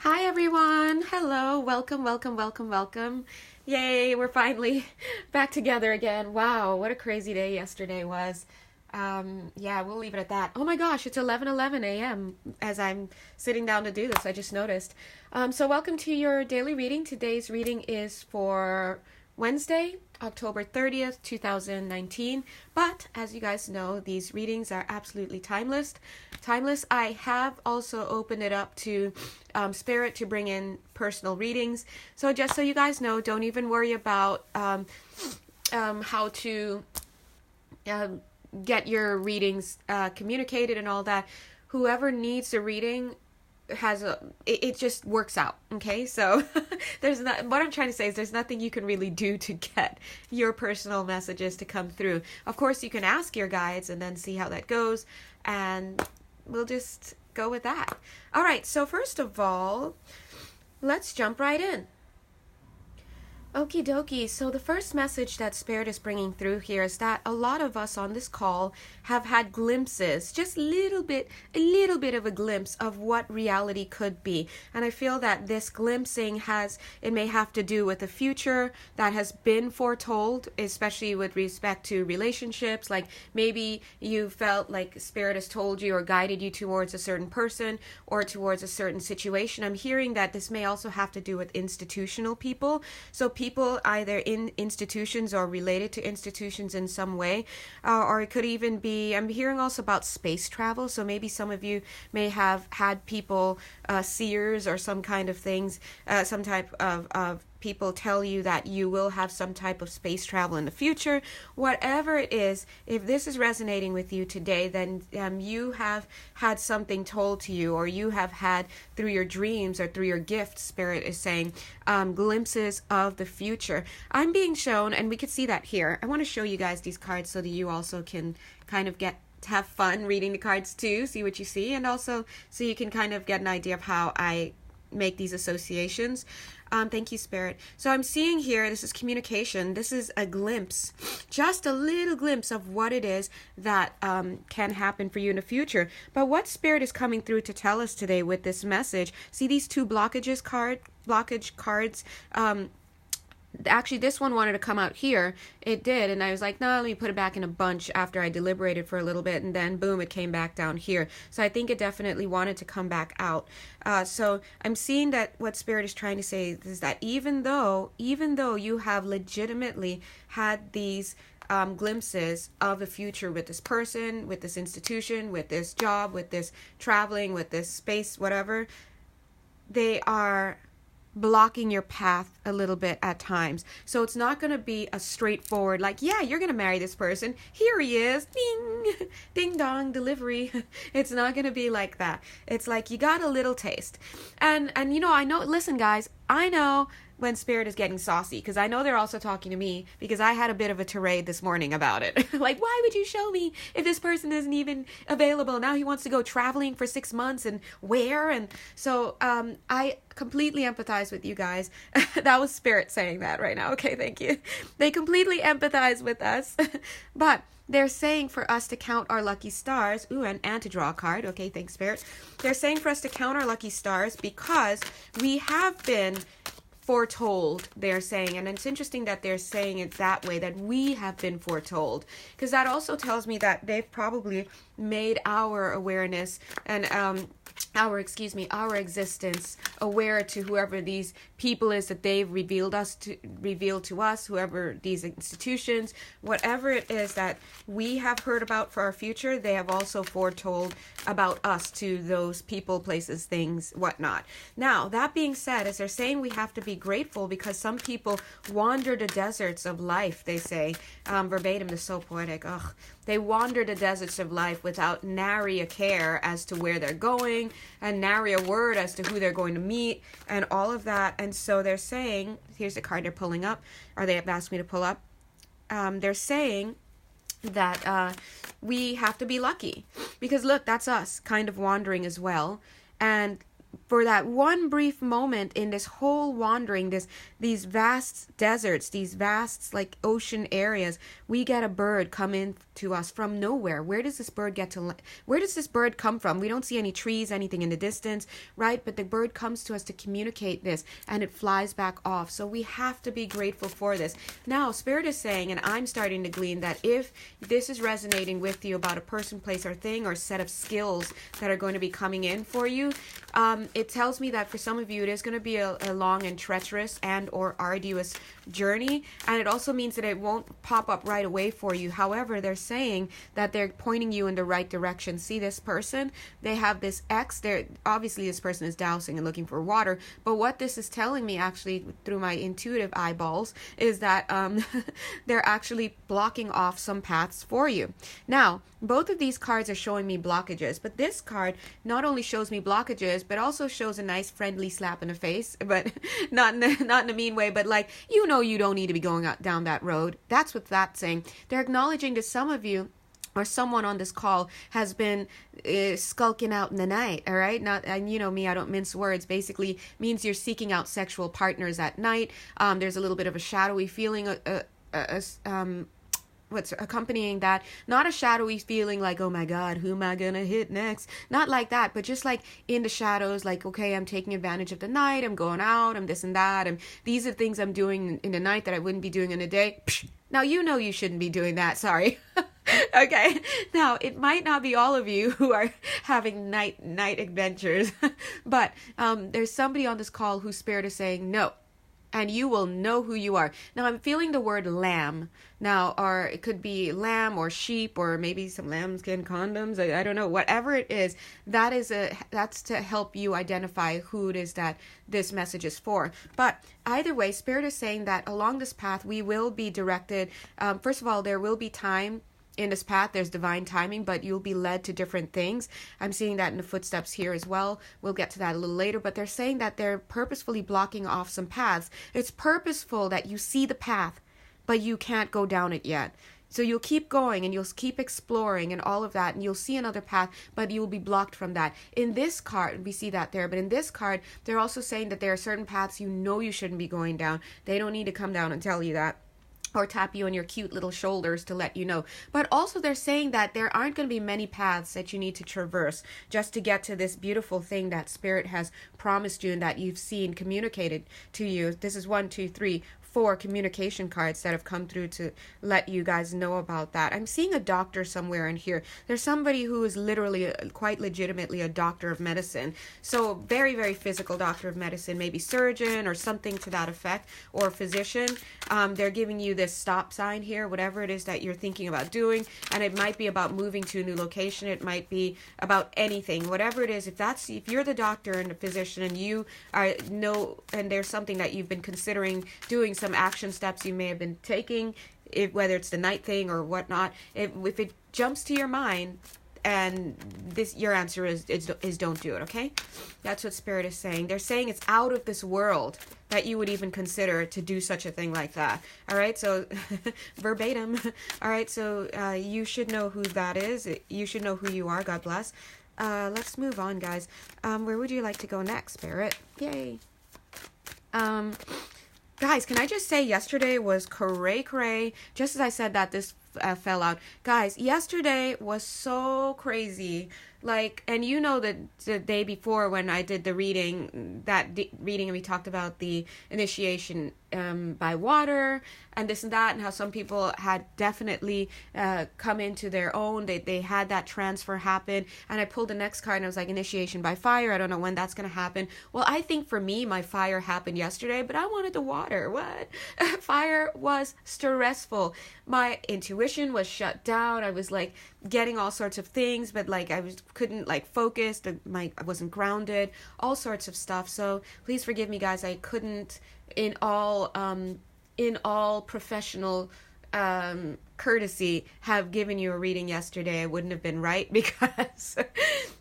Hi everyone. Hello. Welcome, welcome, welcome, welcome. Yay, we're finally back together again. Wow, what a crazy day yesterday was. Yeah, we'll leave it at that. Oh my gosh, it's 11:11 a.m. as I'm sitting down to do this. I just noticed. So welcome to your daily reading. Today's reading is for Wednesday, October 30th, 2019. But as you guys know, these readings are absolutely timeless. I have also opened it up to Spirit to bring in personal readings. So just so you guys know, don't even worry about how to get your readings communicated and all that. Whoever needs the reading it just works out. Okay, so what I'm trying to say is there's nothing you can really do to get your personal messages to come through. Of course, you can ask your guides and then see how that goes, and we'll just go with that. All right, so first of all, let's jump right in. Okie dokie. So the first message that Spirit is bringing through here is that a lot of us on this call have had glimpses, just a little bit of a glimpse of what reality could be. And I feel that this glimpsing it may have to do with the future that has been foretold, especially with respect to relationships. Like maybe you felt like Spirit has told you or guided you towards a certain person or towards a certain situation. I'm hearing that this may also have to do with institutional people. So people either in institutions or related to institutions in some way, or it could even be, I'm hearing also about space travel. So maybe some of you may have had people, seers or some kind of things, some type of people tell you that you will have some type of space travel in the future. Whatever it is, if this is resonating with you today, then you have had something told to you, or you have had through your dreams or through your gifts, Spirit is saying, glimpses of the future. I'm being shown, and we could see that here. I want to show you guys these cards so that you also can kind of have fun reading the cards too, see what you see, and also so you can kind of get an idea of how I make these associations. Thank you, Spirit. So I'm seeing here, this is communication. This is a glimpse, just a little glimpse of what it is that can happen for you in the future. But what Spirit is coming through to tell us today with this message, see these two blockage cards, actually this one wanted to come out here. It did, and I was like, no, let me put it back in a bunch after I deliberated for a little bit, and then boom, it came back down here. So I think it definitely wanted to come back out. So I'm seeing that what Spirit is trying to say is that even though you have legitimately had these glimpses of the future with this person, with this institution, with this job, with this traveling, with this space, whatever, they are blocking your path a little bit at times. So it's not going to be a straightforward, like, yeah, you're going to marry this person. Here he is. Ding, ding dong, delivery. It's not going to be like that. It's like you got a little taste. And you know, I know, listen guys, I know when Spirit is getting saucy, because I know they're also talking to me, because I had a bit of a tirade this morning about it. Like, why would you show me if this person isn't even available? Now he wants to go traveling for 6 months, and where? And so I completely empathize with you guys. That was Spirit saying that right now. Okay, thank you. They completely empathize with us. But they're saying for us to count our lucky stars. Ooh, and to draw a card. Okay, thanks, Spirit. They're saying for us to count our lucky stars because we have been foretold, they're saying. And it's interesting that they're saying it that way, that we have been foretold, because that also tells me that they've probably made our awareness and our existence aware to whoever these people is that they've revealed to us, whoever these institutions, whatever it is that we have heard about for our future, they have also foretold about us to those people, places, things, whatnot. Now, that being said, as they're saying, we have to be grateful because some people wander the deserts of life, they say, verbatim, is so poetic. Ugh. They wander the deserts of life without nary a care as to where they're going, and nary a word as to who they're going to meet, and all of that. And so they're saying, here's the card they're pulling up, or they have asked me to pull up. They're saying that we have to be lucky, because look, that's us kind of wandering as well. And for that one brief moment in this whole wandering, these vast deserts, these vast like ocean areas, we get a bird come in to us from nowhere. Where does this bird where does this bird come from? We don't see any trees, anything in the distance, right? But the bird comes to us to communicate this, and it flies back off. So we have to be grateful for this. Now, Spirit is saying, and I'm starting to glean, that if this is resonating with you about a person, place, or thing, or set of skills that are going to be coming in for you, it tells me that for some of you it is going to be a long and treacherous and or arduous journey, and it also means that it won't pop up right away for you. However, they're saying that they're pointing you in the right direction. See this person? They have this X. Obviously this person is dousing and looking for water, but what this is telling me actually through my intuitive eyeballs is that they're actually blocking off some paths for you. Now, both of these cards are showing me blockages, but this card not only shows me blockages, but also shows a nice friendly slap in the face, but not in a mean way, but like, you don't need to be going down that road. That's what that's saying. They're acknowledging to some of you, or someone on this call has been skulking out in the night, all right? And you know me, I don't mince words. Basically means you're seeking out sexual partners at night. There's a little bit of a shadowy feeling, what's accompanying that. Not a shadowy feeling like, oh my God, who am I gonna hit next? Not like that, but just like in the shadows, like, okay, I'm taking advantage of the night, I'm going out, I'm this and that, and these are things I'm doing in the night that I wouldn't be doing in the day. Now, you shouldn't be doing that, sorry. Okay, now it might not be all of you who are having night adventures, but there's somebody on this call whose Spirit is saying no, and you will know who you are. Now, I'm feeling the word lamb now, or it could be lamb or sheep, or maybe some lambskin condoms. I don't know. Whatever it is, that's to help you identify who it is that this message is for. But either way, Spirit is saying that along this path, we will be directed. First of all, there will be time in this path. There's divine timing, but you'll be led to different things. I'm seeing that in the footsteps here as well. We'll get to that a little later, but they're saying that they're purposefully blocking off some paths. It's purposeful that you see the path, but you can't go down it yet. So you'll keep going and you'll keep exploring and all of that, and you'll see another path, but you'll be blocked from that. In this card, we see that there, but in this card, they're also saying that there are certain paths you shouldn't be going down. They don't need to come down and tell you that, or tap you on your cute little shoulders to let you know. But also they're saying that there aren't going to be many paths that you need to traverse just to get to this beautiful thing that Spirit has promised you and that you've seen communicated to you. This is 1, 2, 3, 4 communication cards that have come through to let you guys know about that. I'm seeing a doctor somewhere in here. There's somebody who is literally, quite legitimately a doctor of medicine. So very, very physical doctor of medicine, maybe surgeon or something to that effect, or physician. They're giving you this stop sign here, whatever it is that you're thinking about doing. And it might be about moving to a new location. It might be about anything, whatever it is. If you're the doctor and the physician and you and there's something that you've been considering doing, some action steps you may have been taking, whether it's the night thing or whatnot, if it jumps to your mind, and your answer is don't do it, okay? That's what Spirit is saying. They're saying it's out of this world that you would even consider to do such a thing like that. All right, so verbatim. All right, so you should know who that is. You should know who you are. God bless. Let's move on, guys. Where would you like to go next, Spirit? Yay. Guys, can I just say yesterday was cray-cray? Just as I said that, this fell out. Guys, yesterday was so crazy. Like, and you know that the day before when I did the reading, and we talked about the initiation by water and this and that, and how some people had definitely come into their own. They had that transfer happen, and I pulled the next card and I was like, initiation by fire. I don't know when that's going to happen. Well, I think for me, my fire happened yesterday, but I wanted the water. What? Fire was stressful. My intuition was shut down. I was like getting all sorts of things, but like couldn't like focus. I wasn't grounded, all sorts of stuff. So please forgive me, guys. I couldn't, in all professional courtesy, have given you a reading yesterday. I wouldn't have been right, because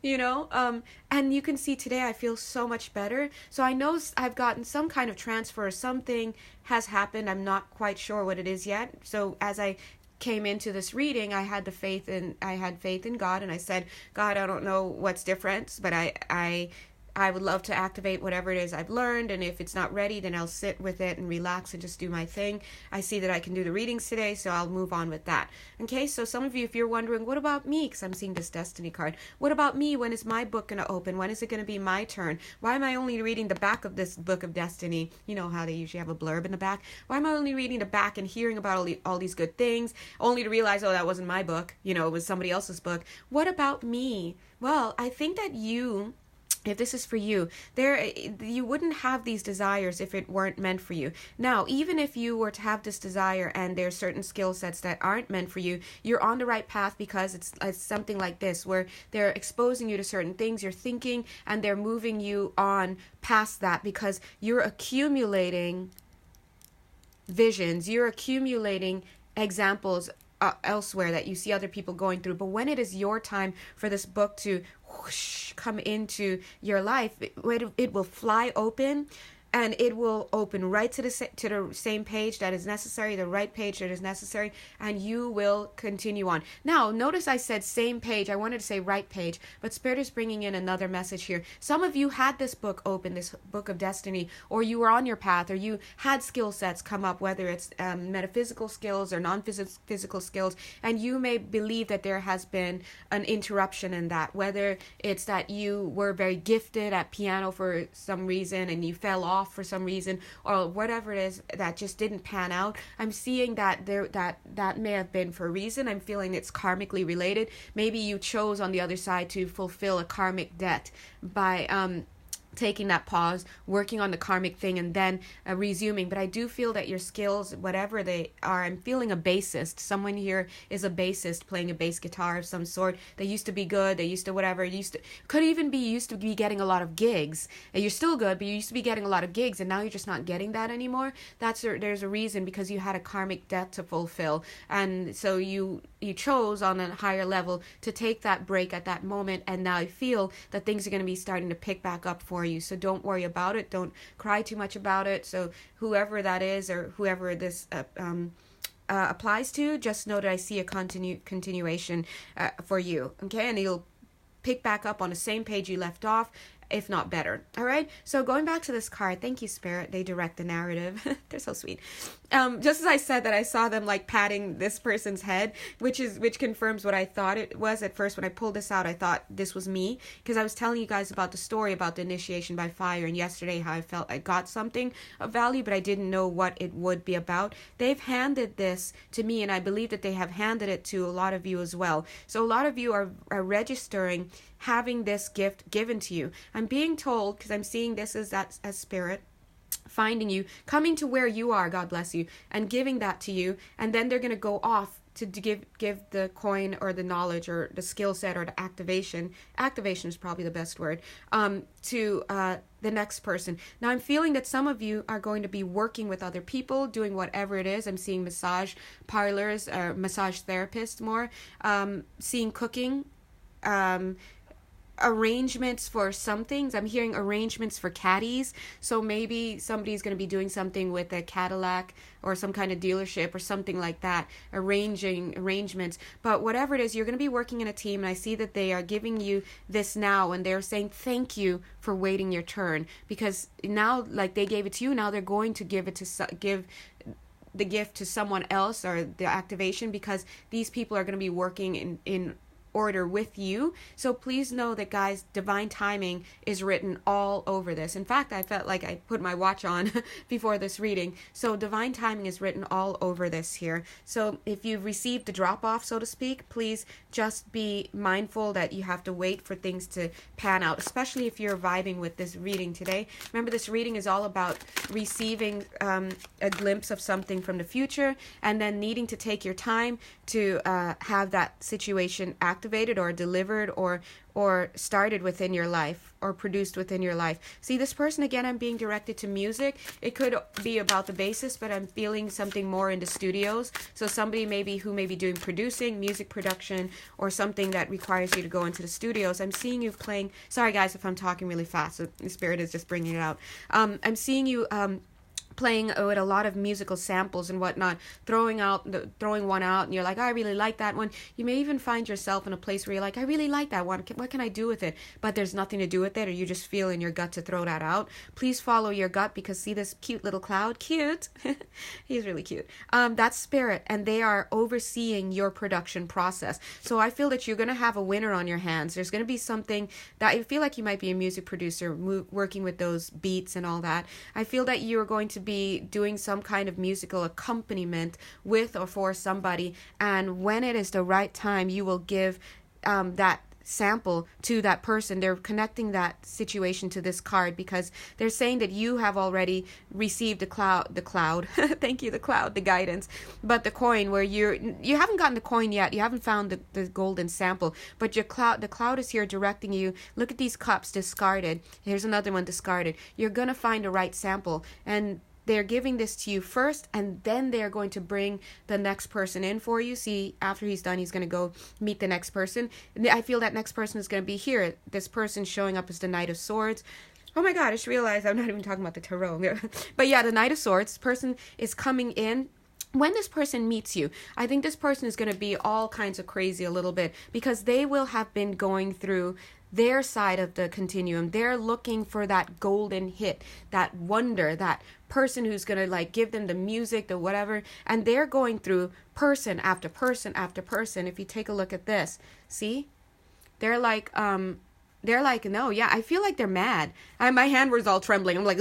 and you can see today I feel so much better. So I know I've gotten some kind of transfer. Something has happened. I'm not quite sure what it is yet. So as I came into this reading, I had faith in God, and I said, God, I don't know what's different, but I I would love to activate whatever it is I've learned, and if it's not ready, then I'll sit with it and relax and just do my thing. I see that I can do the readings today, so I'll move on with that. Okay, so some of you, if you're wondering, what about me? Because I'm seeing this Destiny card. What about me? When is my book going to open? When is it going to be my turn? Why am I only reading the back of this book of Destiny? You know how they usually have a blurb in the back. Why am I only reading the back and hearing about all these good things, only to realize, oh, that wasn't my book. It was somebody else's book. What about me? Well, I think that if this is for you, you wouldn't have these desires if it weren't meant for you. Now, even if you were to have this desire and there's certain skill sets that aren't meant for you, you're on the right path, because it's something like this, where they're exposing you to certain things you're thinking, and they're moving you on past that, because you're accumulating visions, you're accumulating examples elsewhere that you see other people going through. But when it is your time for this book to whoosh, come into your life, it will fly open, and it will open right to the same page that is necessary, the right page that is necessary, and you will continue on. Now, notice I said same page. I wanted to say right page, but Spirit is bringing in another message here. Some of you had this book open, this book of destiny, or you were on your path, or you had skill sets come up, whether it's metaphysical skills or non-physical skills, and you may believe that there has been an interruption in that, whether it's that you were very gifted at piano for some reason and you fell off for some reason, or whatever it is that just didn't pan out. I'm seeing that that may have been for a reason. I'm feeling it's karmically related. Maybe you chose on the other side to fulfill a karmic debt by taking that pause, working on the karmic thing, and then resuming. But I do feel that your skills, whatever they are, I'm feeling a bassist. Someone here is a bassist playing a bass guitar of some sort. They used to be good. They used to whatever. Could even be used to be getting a lot of gigs. And you're still good, but you used to be getting a lot of gigs, and now you're just not getting that anymore. There's a reason, because you had a karmic debt to fulfill, and so you chose on a higher level to take that break at that moment, and now I feel that things are going to be starting to pick back up for you. So don't worry about it. Don't cry too much about it. So whoever that is, or whoever this applies to, just know that I see a continuation for you. Okay, and you'll pick back up on the same page you left off, if not better. All right, so going back to this card, thank you, Spirit. They direct the narrative. They're so sweet. Just as I said that, I saw them like patting this person's head, which confirms what I thought it was at first. When I pulled this out, I thought this was me, because I was telling you guys about the story about the initiation by fire, and yesterday how I felt I got something of value, but I didn't know what it would be about. They've handed this to me, and I believe that they have handed it to a lot of you as well. So a lot of you are registering having this gift given to you. I'm being told, because I'm seeing this as Spirit finding you, coming to where you are, God bless you, and giving that to you, and then they're going to go off to give the coin or the knowledge or the skill set or the activation is probably the best word, to the next person. Now I'm feeling that some of you are going to be working with other people, doing whatever it is. I'm seeing massage parlors, massage therapists more, seeing cooking, arrangements for some things. I'm hearing arrangements for caddies. So maybe somebody's going to be doing something with a Cadillac or some kind of dealership or something like that, arrangements. But whatever it is, you're going to be working in a team, and I see that they are giving you this now, and they're saying thank you for waiting your turn, because now, like they gave it to you, now they're going to give the gift to someone else, or the activation, because these people are going to be working in order with you. So please know that, guys, divine timing is written all over this. In fact, I felt like I put my watch on before this reading. So divine timing is written all over this here. So if you've received the drop off, so to speak, please just be mindful that you have to wait for things to pan out, especially if you're vibing with this reading today. Remember, this reading is all about receiving a glimpse of something from the future, and then needing to take your time to have that situation activated or delivered or started within your life or produced within your life. See, this person, again, I'm being directed to music. It could be about the bassist, but I'm feeling something more in the studios. So somebody who may be doing producing, music production, or something that requires you to go into the studios. I'm seeing you playing. Sorry, guys, if I'm talking really fast. The Spirit is just bringing it out. I'm seeing you playing with a lot of musical samples and whatnot, throwing one out, and you're like, I really like that one. You may even find yourself in a place where you're like, I really like that one. What can I do with it? But there's nothing to do with it, or you just feel in your gut to throw that out. Please follow your gut, because see this cute little cloud? Cute. He's really cute. That's spirit, and they are overseeing your production process. So I feel that you're going to have a winner on your hands. There's going to be something that I feel like you might be a music producer working with those beats and all that. I feel that you're going to be doing some kind of musical accompaniment with or for somebody, and when it is the right time, you will give that sample to that person. They're connecting that situation to this card, because they're saying that you have already received the cloud thank you, the guidance, but the coin, where you haven't gotten the coin yet, you haven't found the golden sample, but the cloud is here directing you. Look at these cups discarded. Here's another one discarded. You're gonna find the right sample, and they're giving this to you first, and then they're going to bring the next person in for you. See, after he's done, he's going to go meet the next person. I feel that next person is going to be here. This person showing up as the Knight of Swords. Oh my God, I just realized I'm not even talking about the tarot. But yeah, the Knight of Swords. This person is coming in. When this person meets you, I think this person is going to be all kinds of crazy a little bit, because they will have been going through their side of the continuum. They're looking for that golden hit, that wonder, that person who's going to like give them the music, the whatever, and they're going through person after person after person. If you take a look at this, see, they're like no, yeah, I feel like they're mad. My hand was all trembling. I'm like,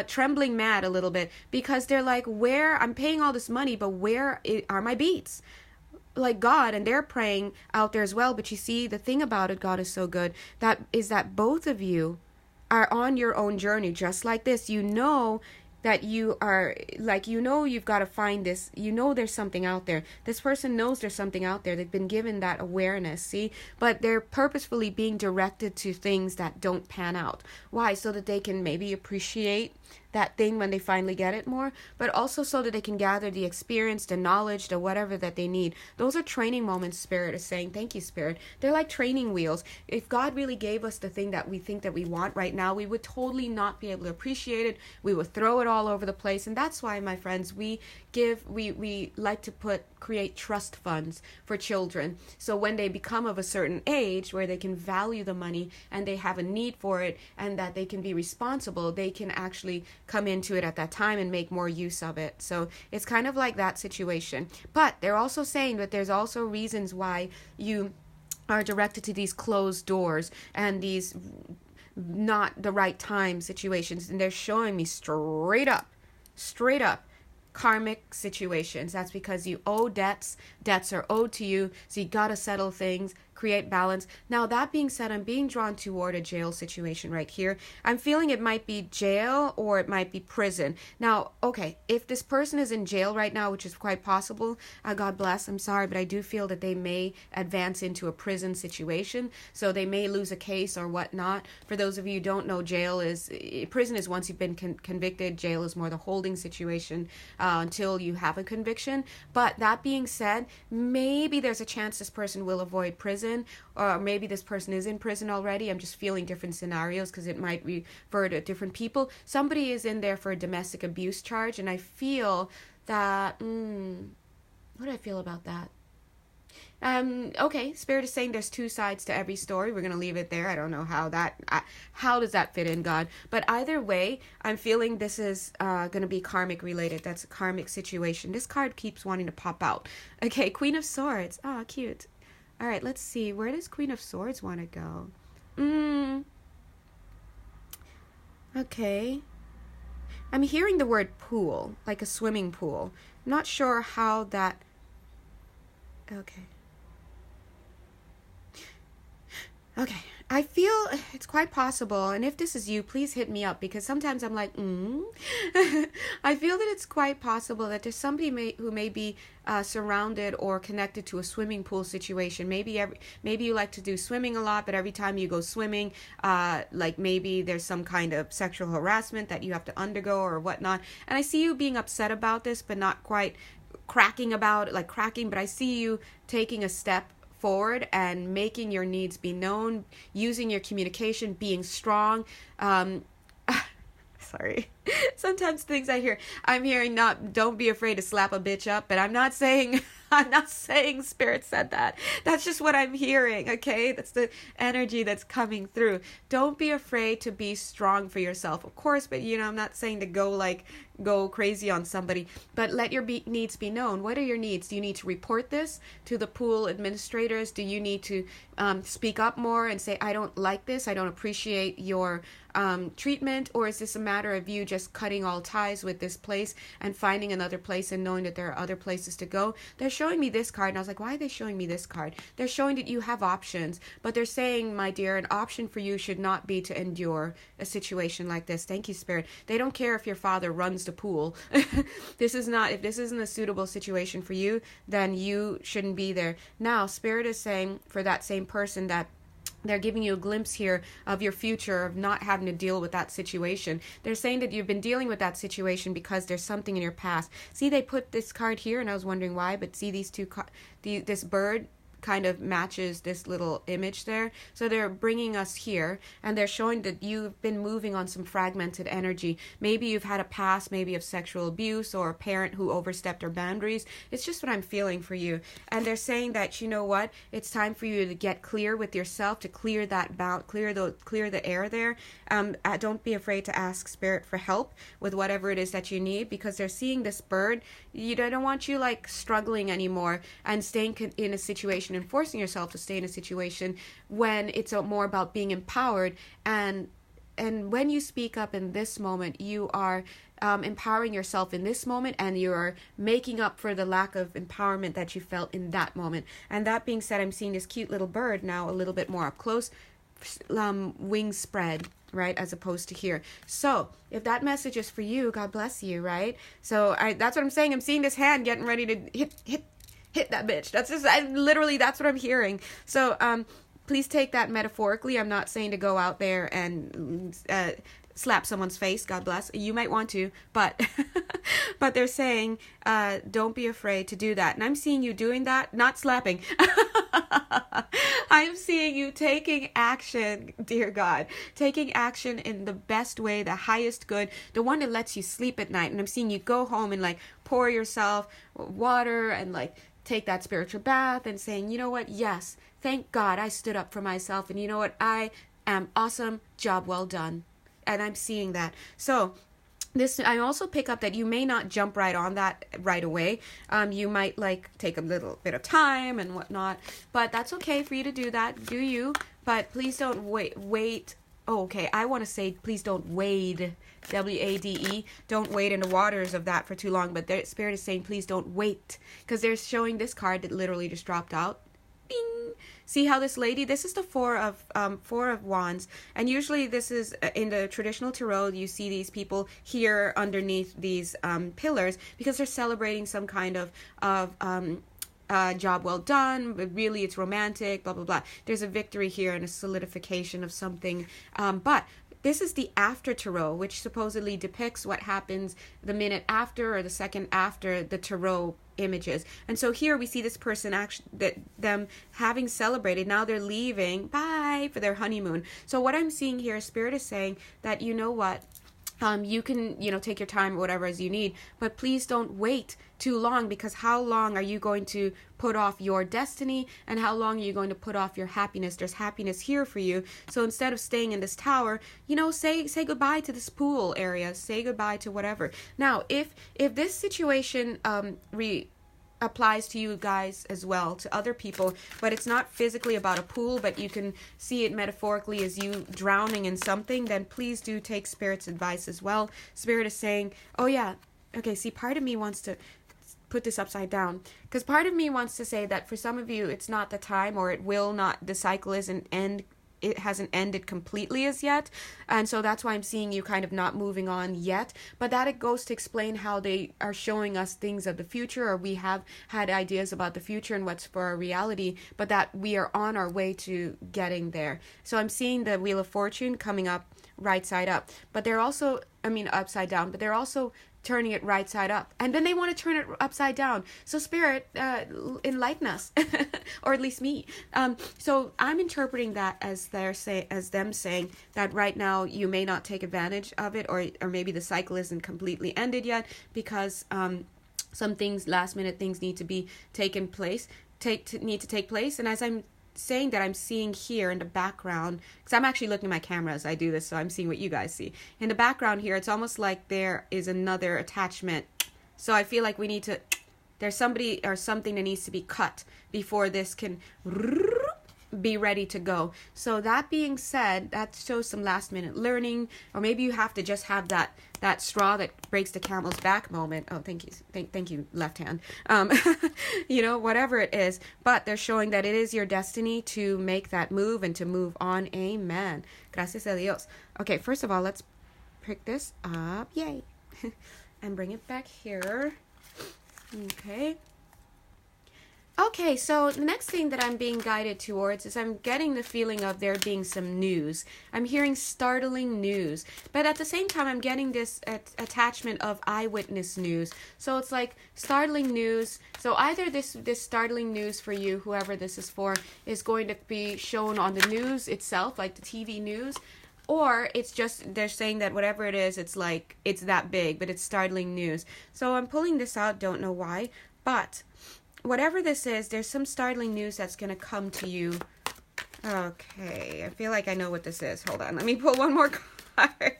trembling mad a little bit, because they're like, where, I'm paying all this money, but where are my beats? Like God, and they're praying out there as well. But you see, the thing about it, God is so good, that both of you are on your own journey, just like this. You know that you are, like, you know, you've got to find this, you know, there's something out there. This person knows there's something out there. They've been given that awareness, see, but they're purposefully being directed to things that don't pan out. Why? So that they can maybe appreciate that thing when they finally get it more, but also so that they can gather the experience, the knowledge, the whatever that they need. Those are training moments. Spirit is saying, thank you, Spirit. They're like training wheels. If God really gave us the thing that we think that we want right now, we would totally not be able to appreciate it. We would throw it all over the place. And that's why, my friends, we like to create trust funds for children. So when they become of a certain age where they can value the money and they have a need for it, and that they can be responsible, they can actually come into it at that time and make more use of it. So it's kind of like that situation. But they're also saying that there's also reasons why you are directed to these closed doors and these not the right time situations. And they're showing me straight up karmic situations. That's because you owe debts are owed to you, so you gotta settle things, create balance. Now, that being said, I'm being drawn toward a jail situation right here. I'm feeling it might be jail or it might be prison. Now, okay, if this person is in jail right now, which is quite possible, God bless, I'm sorry, but I do feel that they may advance into a prison situation, so they may lose a case or whatnot. For those of you who don't know, prison is once you've been convicted. Jail is more the holding situation until you have a conviction. But that being said, maybe there's a chance this person will avoid prison, or maybe this person is in prison already. I'm just feeling different scenarios because it might refer to different people. Somebody is in there for a domestic abuse charge, and I feel that what do I feel about that? Okay, Spirit is saying there's two sides to every story. We're going to leave it there. I don't know how does that fit in, God? But either way, I'm feeling this is going to be karmic related. That's a karmic situation. This card keeps wanting to pop out. Okay, Queen of Swords. Oh, cute. All right, let's see. Where does Queen of Swords want to go? Okay. I'm hearing the word pool, like a swimming pool. I'm not sure how that... Okay. I feel it's quite possible, and if this is you, please hit me up, because sometimes I'm like, I feel that it's quite possible that there's somebody who may be surrounded or connected to a swimming pool situation. Maybe you like to do swimming a lot, but every time you go swimming, like maybe there's some kind of sexual harassment that you have to undergo or whatnot. And I see you being upset about this, but not quite cracking, but I see you taking a step forward and making your needs be known, using your communication, being strong. sorry. Sometimes things I'm hearing not, don't be afraid to slap a bitch up, but I'm not saying Spirit said that. That's just what I'm hearing, okay? That's the energy that's coming through. Don't be afraid to be strong for yourself, of course, but I'm not saying to go crazy on somebody, but let your needs be known. What are your needs? Do you need to report this to the pool administrators? Do you need to speak up more and say, I don't like this, I don't appreciate your treatment? Or is this a matter of you just cutting all ties with this place and finding another place and knowing that there are other places to go? They're showing me this card, and I was like, why are they showing me this card? They're showing that you have options, but they're saying, my dear, an option for you should not be to endure a situation like this. Thank you, Spirit. They don't care if your father runs the pool. If this isn't a suitable situation for you, then you shouldn't be there. Now, Spirit is saying for that same person that they're giving you a glimpse here of your future, of not having to deal with that situation. They're saying that you've been dealing with that situation because there's something in your past. See, they put this card here, and I was wondering why, but see these two, this bird kind of matches this little image there. So they're bringing us here, and they're showing that you've been moving on some fragmented energy. Maybe you've had a past, maybe of sexual abuse, or a parent who overstepped their boundaries. It's just what I'm feeling for you. And they're saying that, you know what, it's time for you to get clear with yourself, to clear that clear the air there. Don't be afraid to ask Spirit for help with whatever it is that you need, because they're seeing this bird. You don't want you struggling anymore and staying in a situation and forcing yourself to stay in a situation when it's more about being empowered. And when you speak up in this moment, you are empowering yourself in this moment, and you're making up for the lack of empowerment that you felt in that moment. And that being said, I'm seeing this cute little bird now a little bit more up close, wings spread, right, as opposed to here. So if that message is for you, God bless you, right? So that's what I'm saying. I'm seeing this hand getting ready to hit that bitch. That's what I'm hearing. So please take that metaphorically. I'm not saying to go out there and slap someone's face. God bless. You might want to, but but they're saying don't be afraid to do that. And I'm seeing you doing that, not slapping. I'm seeing you taking action, dear God, taking action in the best way, the highest good, the one that lets you sleep at night. And I'm seeing you go home and pour yourself water and take that spiritual bath and saying, you know what? Yes, thank God I stood up for myself. And you know what? I am awesome. Job well done. And I'm seeing that. So I also pick up that you may not jump right on that right away. You might take a little bit of time and whatnot, but that's okay for you to do that. Do you? But please don't wait. Oh, okay. I want to say please don't wade. W-A-D-E. Don't wade in the waters of that for too long. But their Spirit is saying please don't wait, because they're showing this card that literally just dropped out. Bing. See how this lady, this is the four of wands, and usually this is in the traditional tarot, you see these people here underneath these pillars because they're celebrating some kind of job well done, but really it's romantic, blah blah blah. There's a victory here and a solidification of something, but this is the after tarot, which supposedly depicts what happens the minute after or the second after the tarot images. And so here we see this person them having celebrated, now they're leaving, bye, for their honeymoon. So what I'm seeing here, Spirit is saying that, you know what, you can, take your time or whatever as you need, but please don't wait too long, because how long are you going to put off your destiny, and how long are you going to put off your happiness? There's happiness here for you. So instead of staying in this tower, say goodbye to this pool area, say goodbye to whatever. Now, if this situation applies to you guys as well, to other people, but it's not physically about a pool, but you can see it metaphorically as you drowning in something, then please do take Spirit's advice as well. Spirit is saying, oh yeah, okay, see, part of me wants to put this upside down, because part of me wants to say that for some of you it's not the time, or it will not, the cycle isn't it hasn't ended completely as yet, and so that's why I'm seeing you kind of not moving on yet. But that it goes to explain how they are showing us things of the future, or we have had ideas about the future and what's for our reality, but that we are on our way to getting there. So I'm seeing the Wheel of Fortune coming up right side up, but they're also, upside down, but they're also turning it right side up, and then they want to turn it upside down. So Spirit, enlighten us, or at least me. So I'm interpreting that as them saying that right now you may not take advantage of it, or maybe the cycle isn't completely ended yet, because some things, last minute things, need to be taken place. Need to take place. And as I'm saying that, I'm seeing here in the background, because I'm actually looking at my camera as I do this, so I'm seeing what you guys see in the background here. It's almost like there is another attachment, so I feel like we need to, there's somebody or something that needs to be cut before this can be ready to go. So that being said, that shows some last minute learning, or maybe you have to just have that straw that breaks the camel's back moment. Oh, thank you, thank you, left hand. Whatever it is, but they're showing that it is your destiny to make that move and to move on. Amen. Gracias a Dios. Okay, first of all, let's pick this up, yay, and bring it back here. Okay, so the next thing that I'm being guided towards is I'm getting the feeling of there being some news. I'm hearing startling news, but at the same time I'm getting this attachment of eyewitness news. So it's like startling news. So either this startling news for you, whoever this is for, is going to be shown on the news itself, like the TV news, or it's just they're saying that whatever it is, it's like it's that big, but it's startling news. So I'm pulling this out, don't know why, but whatever this is, there's some startling news that's going to come to you. Okay, I feel like I know what this is. Hold on, let me pull one more card.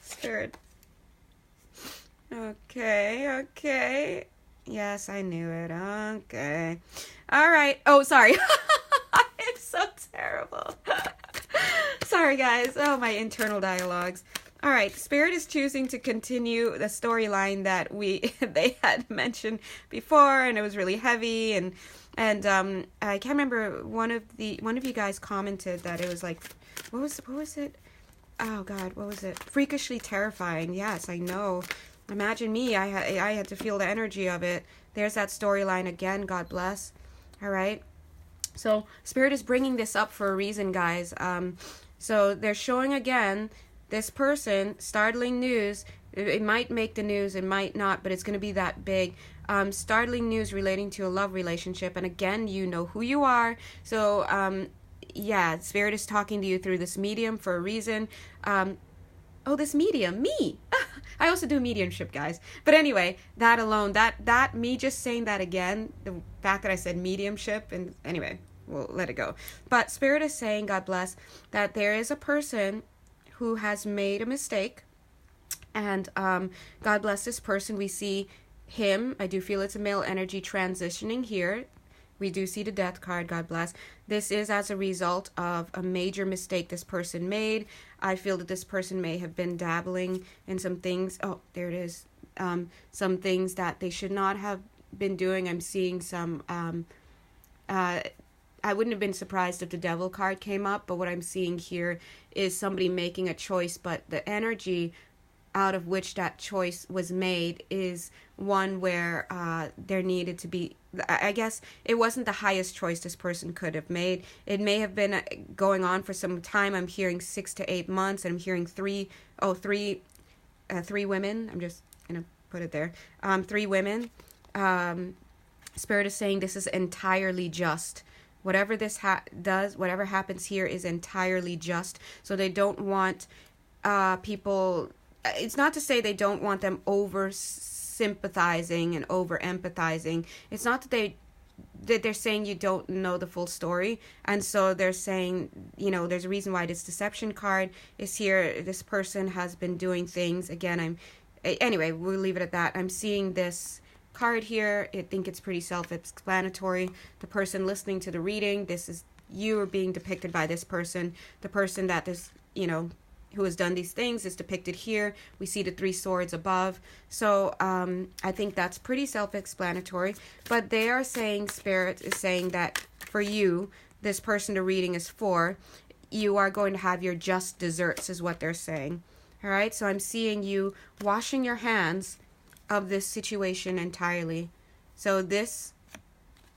Spirit. Okay. Yes, I knew it. Okay. All right. Oh, sorry. I'm so terrible. Sorry, guys. Oh, my internal dialogues. All right, Spirit is choosing to continue the storyline that they had mentioned before, and it was really heavy, and I can't remember, one of you guys commented that it was like, what was it? Oh God, what was it? Freakishly terrifying. Yes, I know. Imagine me. I had to feel the energy of it. There's that storyline again. God bless. All right. So Spirit is bringing this up for a reason, guys. So they're showing again. This person, startling news, it might make the news, it might not, but it's going to be that big. Startling news relating to a love relationship. And again, you know who you are. So, Spirit is talking to you through this medium for a reason. This medium, me. I also do mediumship, guys. But anyway, that alone, that me just saying that again, the fact that I said mediumship, and anyway, we'll let it go. But Spirit is saying, God bless, that there is a person who has made a mistake, and God bless this person. We see him. I do feel it's a male energy transitioning here. We do see the Death card. God bless. This is as a result of a major mistake this person made. I feel that this person may have been dabbling in some things. Oh, there it is. Some things that they should not have been doing. I'm seeing some I wouldn't have been surprised if the Devil card came up, but what I'm seeing here is somebody making a choice, but the energy out of which that choice was made is one where there needed to be, I guess it wasn't the highest choice this person could have made. It may have been going on for some time. I'm hearing 6 to 8 months, and I'm hearing three women. I'm just going to put it there. 3 women. Spirit is saying this is entirely just. Whatever this does, whatever happens here is entirely just. So they don't want people. It's not to say they don't want them over sympathizing and over empathizing. It's not that they're saying you don't know the full story, and so they're saying, there's a reason why this deception card is here. This person has been doing things. Again, anyway, we'll leave it at that. I'm seeing this card here. I think it's pretty self-explanatory. The person listening to the reading, this is you are being depicted by this person. The person that this, who has done these things is depicted here. We see the 3 swords above. So I think that's pretty self-explanatory. But they are saying, Spirit is saying that for you, this person the reading is for, you are going to have your just desserts, is what they're saying. All right. So I'm seeing you washing your hands of this situation entirely. So this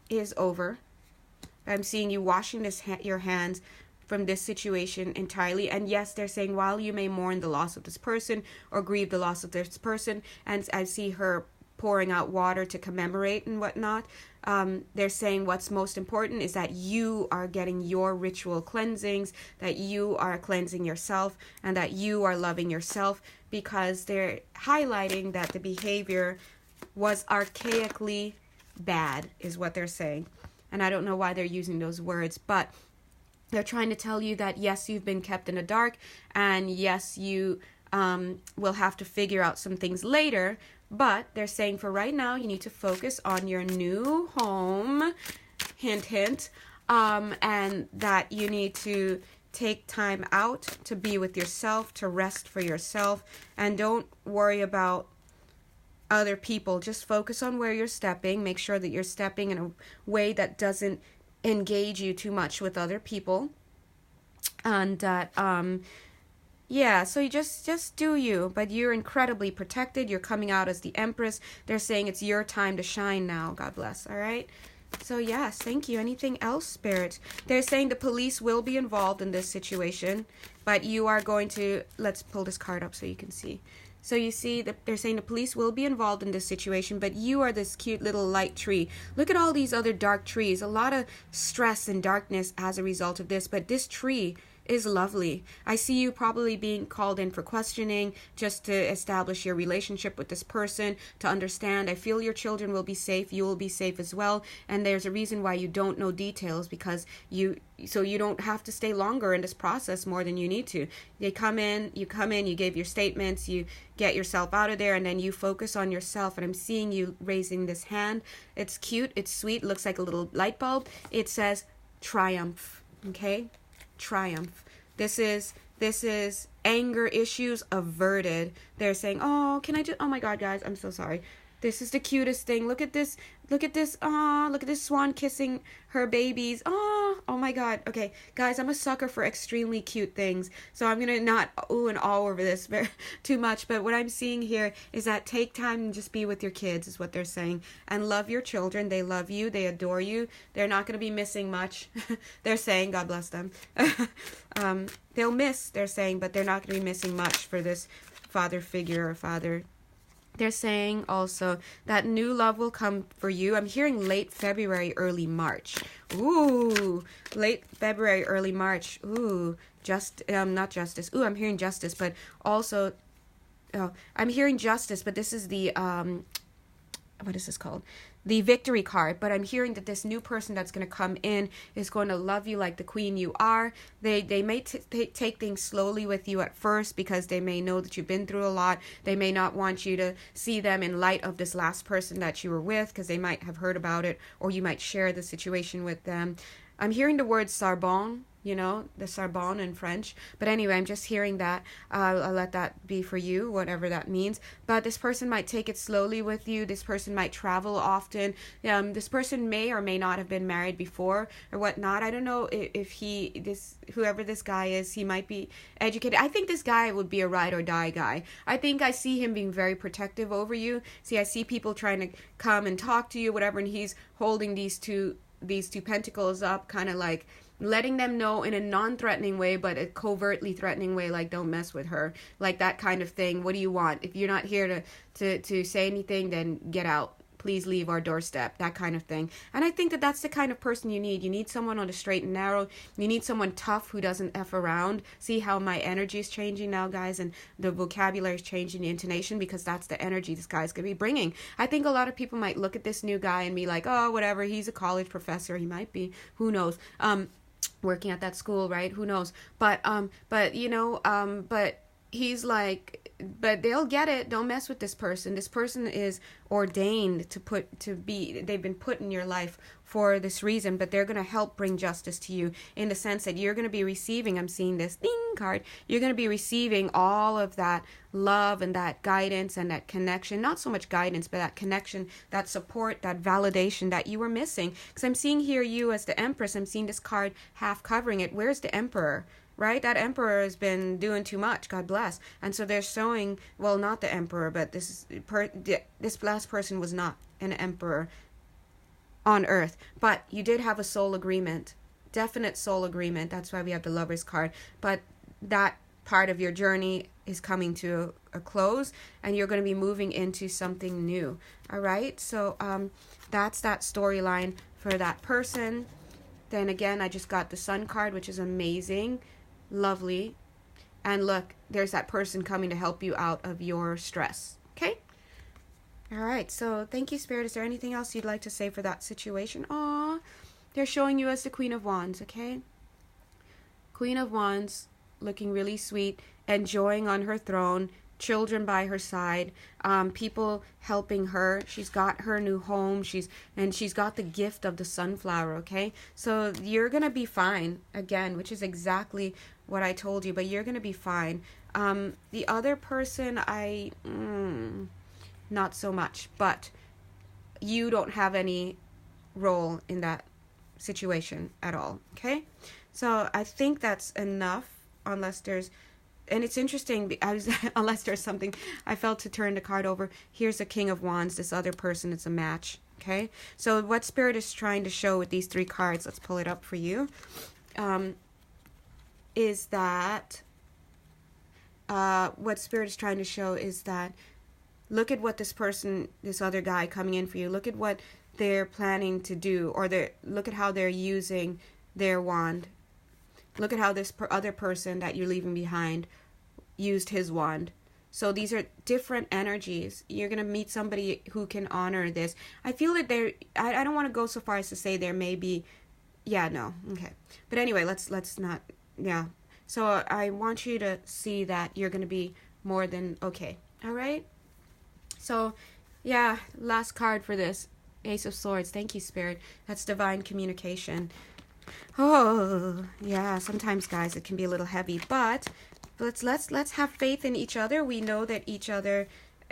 is over. I'm seeing you washing your hands from this situation entirely. And yes, they're saying while you may mourn the loss of this person or grieve the loss of this person, and I see her pouring out water to commemorate and whatnot, they're saying what's most important is that you are getting your ritual cleansings, that you are cleansing yourself, and that you are loving yourself, because they're highlighting that the behavior was archaically bad, is what they're saying. And I don't know why they're using those words, but they're trying to tell you that yes, you've been kept in the dark, and yes, you will have to figure out some things later. But they're saying for right now, you need to focus on your new home, hint, hint, and that you need to take time out to be with yourself, to rest for yourself, and don't worry about other people. Just focus on where you're stepping. Make sure that you're stepping in a way that doesn't engage you too much with other people, and that yeah, so you just do you, but you're incredibly protected. You're coming out as the Empress. They're saying it's your time to shine now. God bless. All right. So yes, thank you. Anything else, Spirit? They're saying the police will be involved in this situation, but you are going to, let's pull this card up so you can see. So you see that they're saying the police will be involved in this situation, but you are this cute little light tree. Look at all these other dark trees. A lot of stress and darkness as a result of this, but this tree is lovely. I see you probably being called in for questioning, just to establish your relationship with this person, to understand. I feel your children will be safe. You will be safe as well. And there's a reason why you don't know details, because you don't have to stay longer in this process more than you need to. You come in, you gave your statements, you get yourself out of there, and then you focus on yourself. And I'm seeing you raising this hand. It's cute. It's sweet. It looks like a little light bulb. It says triumph. Okay? Triumph. This is anger issues averted. They're saying, oh, can I just, oh my God, guys, I'm so sorry. This is the cutest thing. Look at this. Look at this. Oh, look at this swan kissing her babies. Oh my God. Okay, guys, I'm a sucker for extremely cute things. So I'm going to not ooh and all over this too much. But what I'm seeing here is that take time and just be with your kids is what they're saying. And love your children. They love you. They adore you. They're not going to be missing much. They're saying, God bless them. They'll miss, they're saying, but they're not going to be missing much for this father figure or father. They're saying also that new love will come for you. I'm hearing late February, early March. Ooh, late February, early March. Ooh, not justice. Ooh, I'm hearing justice, but also, I'm hearing justice, but this is the, what is this called? The victory card. But I'm hearing that this new person that's going to come in is going to love you like the queen you are. They may take things slowly with you at first, because they may know that you've been through a lot. They may not want you to see them in light of this last person that you were with, because they might have heard about it, or you might share the situation with them. I'm hearing the word Sarbon, you know, the Sarbon in French. But anyway, I'm just hearing that. I'll let that be for you, whatever that means. But this person might take it slowly with you. This person might travel often. This person may or may not have been married before or whatnot. I don't know if whoever this guy is, he might be educated. I think this guy would be a ride or die guy. I think I see him being very protective over you. See, I see people trying to come and talk to you, whatever, and he's holding these two pentacles up, kind of like letting them know in a non-threatening way, but a covertly threatening way, like don't mess with her, like that kind of thing. What do you want? If you're not here to say anything, then get out. Please leave our doorstep, that kind of thing. And I think that that's the kind of person you need. You need someone on the straight and narrow. You need someone tough who doesn't F around. See how my energy is changing now, guys, and the vocabulary is changing, the intonation, because that's the energy this guy's going to be bringing. I think a lot of people might look at this new guy and be like, oh, whatever, he's a college professor. He might be. Who knows? Working at that school, right? Who knows? But he's like, but they'll get it. Don't mess with this person. This person is ordained they've been put in your life for this reason, but they're going to help bring justice to you in the sense that you're going to be receiving, I'm seeing this ding card, you're going to be receiving all of that love and that guidance and that connection. Not so much guidance, but that connection, that support, that validation that you were missing. Because I'm seeing here you as the Empress. I'm seeing this card half covering it. Where's the Emperor? Right? That Emperor has been doing too much. God bless. And so they're showing, well, not the Emperor, but this last person was not an Emperor on Earth. But you did have a soul agreement definite soul agreement. That's why we have the Lover's card. But that part of your journey is coming to a close, and you're going to be moving into something new. All right, so that's that storyline for that person. Then again, I just got the Sun card, which is amazing, lovely. And look, there's that person coming to help you out of your stress. Okay, all right, so thank you, Spirit. Is there anything else you'd like to say for that situation? Aw, they're showing you as the Queen of Wands. Okay, Queen of Wands, looking really sweet, enjoying on her throne, children by her side, people helping her. She's got her new home. She's got the gift of the sunflower. Okay, so you're gonna be fine again, which is exactly what I told you. But you're gonna be fine. The other person, not so much. But you don't have any role in that situation at all. Okay, so I think that's enough. Unless there's, and it's interesting, unless there's something, I felt to turn the card over. Here's a King of Wands, this other person, it's a match. Okay, so what Spirit is trying to show with these 3 cards, let's pull it up for you, is that, what Spirit is trying to show is that, look at what this person, this other guy coming in for you, look at what they're planning to do, or look at how they're using their wand. Look at how this other person that you're leaving behind used his wand. So these are different energies. You're going to meet somebody who can honor this. I feel that I don't want to go so far as to say there may be, okay. But anyway, let's not, So I want you to see that you're going to be more than okay. All right? So, last card for this. Ace of Swords. Thank you, Spirit. That's divine communication. Oh, yeah, sometimes, guys, it can be a little heavy, but let's have faith in each other. We know that each other,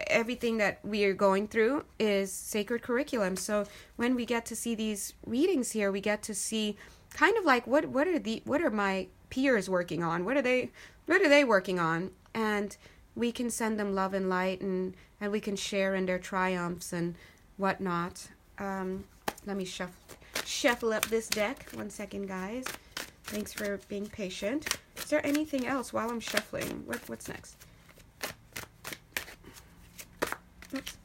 everything that we are going through is sacred curriculum. So when we get to see these readings here, we get to see kind of like what are my peers working on? What are they working on? And we can send them love and light, and we can share in their triumphs and whatnot. Let me shuffle up this deck. 1 second, guys. Thanks for being patient. Is there anything else while I'm shuffling? What's next? Oops.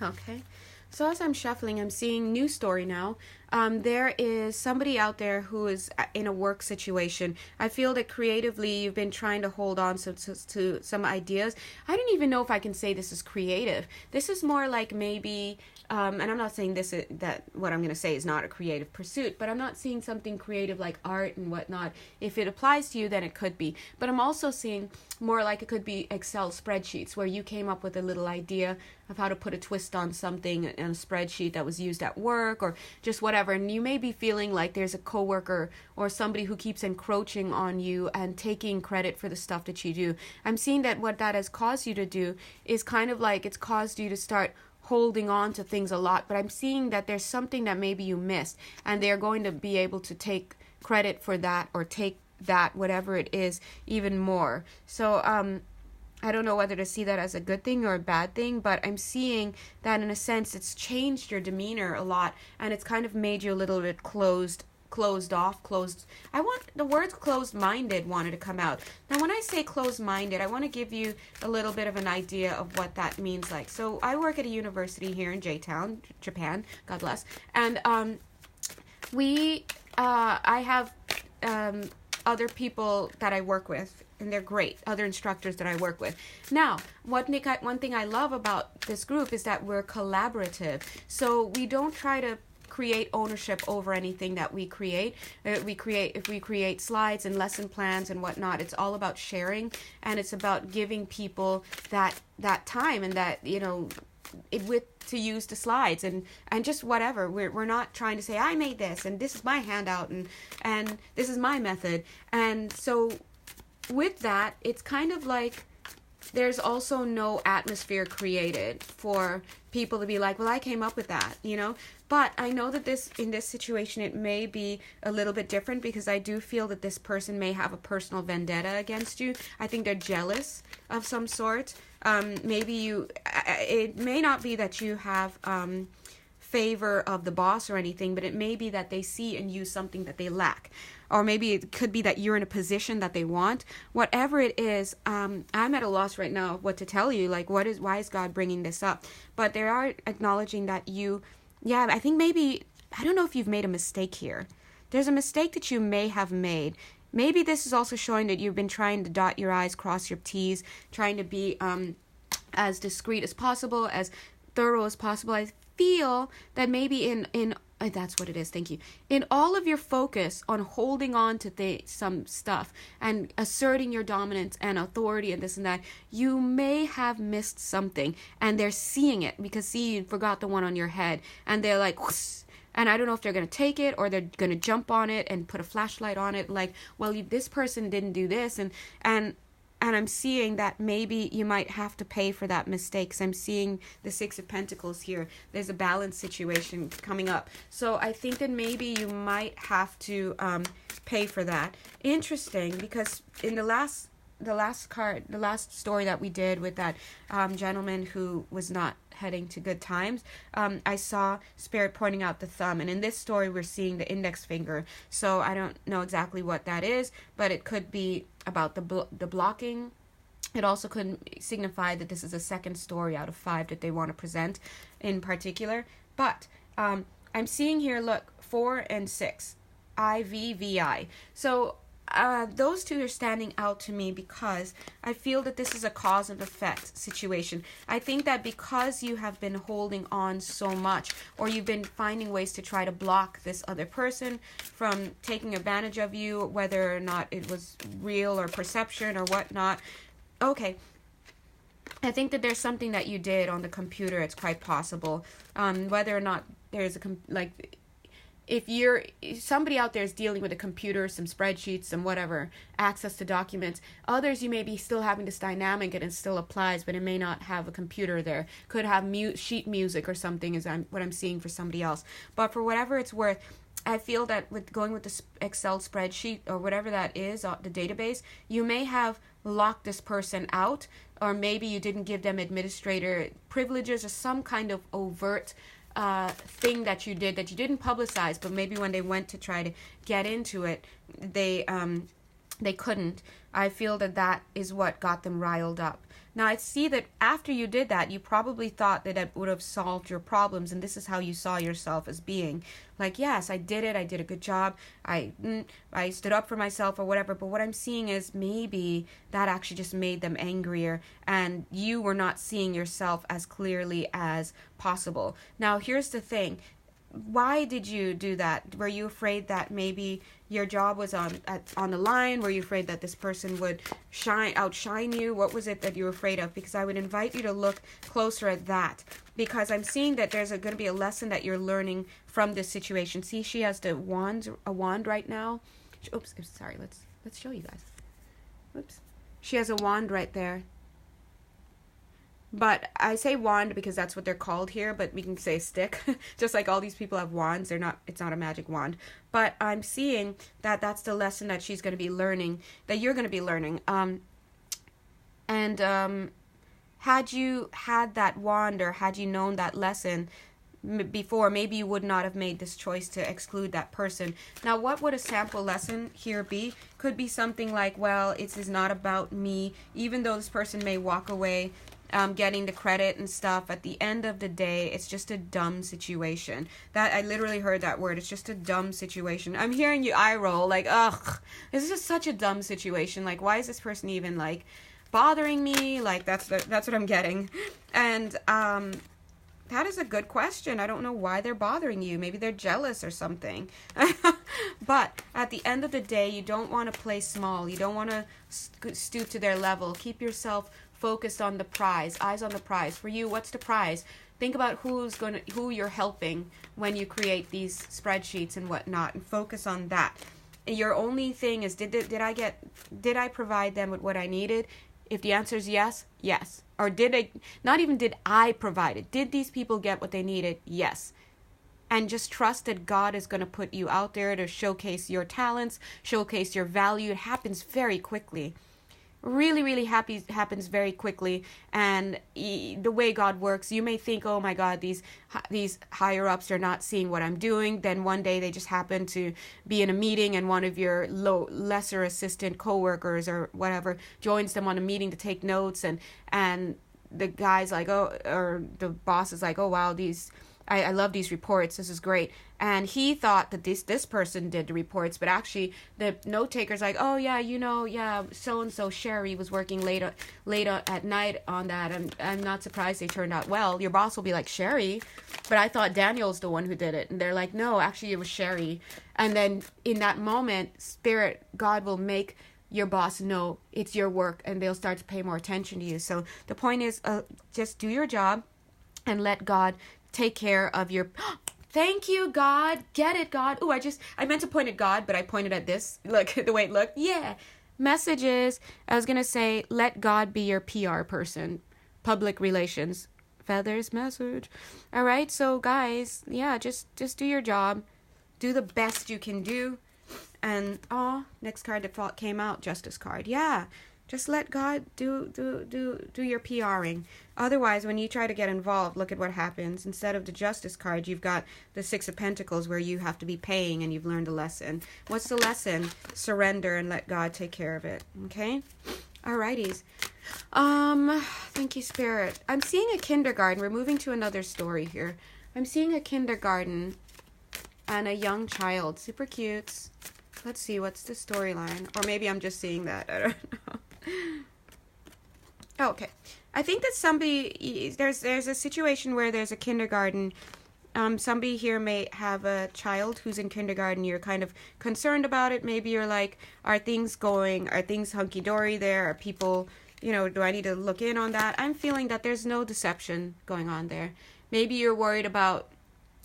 Okay. So as I'm shuffling, I'm seeing new story now. There is somebody out there who is in a work situation. I feel that creatively you've been trying to hold on to some ideas. I don't even know if I can say this is creative. This is more like maybe, and I'm not saying that what I'm going to say is not a creative pursuit, but I'm not seeing something creative like art and whatnot. If it applies to you, then it could be. But I'm also seeing more like it could be Excel spreadsheets where you came up with a little idea of how to put a twist on something in a spreadsheet that was used at work or just whatever. And you may be feeling like there's a coworker or somebody who keeps encroaching on you and taking credit for the stuff that you do. I'm seeing that what that has caused you to do is kind of like it's caused you to start holding on to things a lot. But I'm seeing that there's something that maybe you missed, and they're going to be able to take credit for that or take that, whatever it is, even more. So, I don't know whether to see that as a good thing or a bad thing, but I'm seeing that in a sense it's changed your demeanor a lot, and it's kind of made you a little bit closed off. I want the words closed-minded wanted to come out. Now when I say closed-minded, I want to give you a little bit of an idea of what that means like. So I work at a university here in J-Town, Japan, God bless, and I have other people that I work with, and they're great, other instructors that I work with. Now, one thing I love about this group is that we're collaborative. So we don't try to create ownership over anything that we create. If we create slides and lesson plans and whatnot, it's all about sharing, and it's about giving people that time and that, to use the slides and just whatever. We're not trying to say I made this and this is my handout and this is my method. And so with that, it's kind of like there's also no atmosphere created for people to be like, well, I came up with that, you know. But I know that in this situation, it may be a little bit different, because I do feel that this person may have a personal vendetta against you. I think they're jealous of some sort. Maybe it may not be that you have favor of the boss or anything, but it may be that they see in you something that they lack. Or maybe it could be that you're in a position that they want. Whatever it is, I'm at a loss right now of what to tell you. Like, why is God bringing this up? But they are acknowledging that I think maybe, I don't know if you've made a mistake here. There's a mistake that you may have made. Maybe this is also showing that you've been trying to dot your I's, cross your T's, trying to be as discreet as possible, as thorough as possible. I feel that maybe in that's what it is. Thank you. In all of your focus on holding on to some stuff and asserting your dominance and authority and this and that, you may have missed something, and they're seeing it because you forgot the one on your head, and they're like, whoosh, and I don't know if they're going to take it or they're going to jump on it and put a flashlight on it. Like, well, this person didn't do this. And I'm seeing that maybe you might have to pay for that mistake. I'm seeing the Six of Pentacles here. There's a balance situation coming up. So I think that maybe you might have to pay for that. Interesting, because in the last story that we did with that gentleman who was not heading to good times, I saw Spirit pointing out the thumb, and in this story we're seeing the index finger. So I don't know exactly what that is, but it could be about the blocking. It also could signify that this is a second story out of 5 that they want to present in particular. But I'm seeing here, look, 4 and 6, IVVI. So those two are standing out to me because I feel that this is a cause and effect situation. I think that because you have been holding on so much, or you've been finding ways to try to block this other person from taking advantage of you, whether or not it was real or perception or whatnot. Okay, I think that there's something that you did on the computer. It's quite possible. Whether or not there's if somebody out there is dealing with a computer, some spreadsheets, some whatever, access to documents. Others, you may be still having this dynamic and it still applies, but it may not have a computer there. Could have sheet music or something is what I'm seeing for somebody else. But for whatever it's worth, I feel that with going with the Excel spreadsheet or whatever that is, the database, you may have locked this person out, or maybe you didn't give them administrator privileges or some kind of overt thing that you did that you didn't publicize, but maybe when they went to try to get into it, they couldn't. I feel that is what got them riled up. Now, I see that after you did that, you probably thought that it would have solved your problems, and this is how you saw yourself as being. Like, yes, I did it, I did a good job, I stood up for myself or whatever, but what I'm seeing is maybe that actually just made them angrier, and you were not seeing yourself as clearly as possible. Now, here's the thing. Why did you do that? Were you afraid that maybe your job was on the line? Were you afraid that this person would outshine you? What was it that you were afraid of? Because I would invite you to look closer at that, because I'm seeing that there's going to be a lesson that you're learning from this situation. See, she has a wand right now. Oops, sorry. Let's show you guys. Oops, she has a wand right there. But I say wand because that's what they're called here, but we can say stick. Just like all these people have wands, it's not a magic wand. But I'm seeing that that's the lesson that she's going to be learning, that you're going to be learning. Had you had that wand, or had you known that lesson before, maybe you would not have made this choice to exclude that person. Now, what would a sample lesson here be? Could be something like, well, it is not about me, even though this person may walk away getting the credit and stuff. At the end of the day, it's just a dumb situation. That I literally heard that word. It's just a dumb situation. I'm hearing you eye roll, like, ugh, this is just such a dumb situation. Like, why is this person even like bothering me? Like, that's what I'm getting. And that is a good question. I don't know why they're bothering you. Maybe they're jealous or something. But at the end of the day, you don't want to play small. You don't want to stoop to their level. Keep yourself focused on the prize. Eyes on the prize. For you, what's the prize? Think about who you're helping when you create these spreadsheets and whatnot, and focus on that. Your only thing is, did I provide them with what I needed? If the answer is yes, yes. Or not even did I provide it. Did these people get what they needed? Yes. And just trust that God is going to put you out there to showcase your talents, showcase your value. It happens very quickly. Really, really happens very quickly. And the way God works, you may think, oh my God, these higher ups are not seeing what I'm doing. Then one day they just happen to be in a meeting, and one of your lesser assistant coworkers or whatever joins them on a meeting to take notes, and the guy's like, oh, or the boss is like, oh wow, I love these reports. This is great. And he thought that this person did the reports, but actually the note taker's like, oh yeah, so-and-so Sherry was working late at night on that. And I'm not surprised they turned out well. Your boss will be like, Sherry? But I thought Daniel's the one who did it. And they're like, no, actually it was Sherry. And then in that moment, God will make your boss know it's your work, and they'll start to pay more attention to you. So the point is, just do your job and let God take care of your... Thank you, God. Get it, God. Ooh, I meant to point at God, but I pointed at this. Look, the way it looked. Yeah. Messages. I was going to say, let God be your PR person. Public relations. Feathers message. All right. So guys, yeah, just do your job. Do the best you can do. And, next card that came out, Justice card. Yeah. Just let God do your PRing. Otherwise, when you try to get involved, look at what happens. Instead of the Justice card, you've got the Six of Pentacles, where you have to be paying and you've learned a lesson. What's the lesson? Surrender and let God take care of it. Okay? Alrighties. Thank you, Spirit. I'm seeing a kindergarten. We're moving to another story here. I'm seeing a kindergarten and a young child. Super cute. Let's see, what's the storyline? Or maybe I'm just seeing that. I don't know. Oh, okay. I think that there's a situation where there's a kindergarten. Somebody here may have a child who's in kindergarten. You're kind of concerned about it. Maybe you're like, are things hunky-dory there? Are people, do I need to look in on that? I'm feeling that there's no deception going on there. Maybe you're worried about...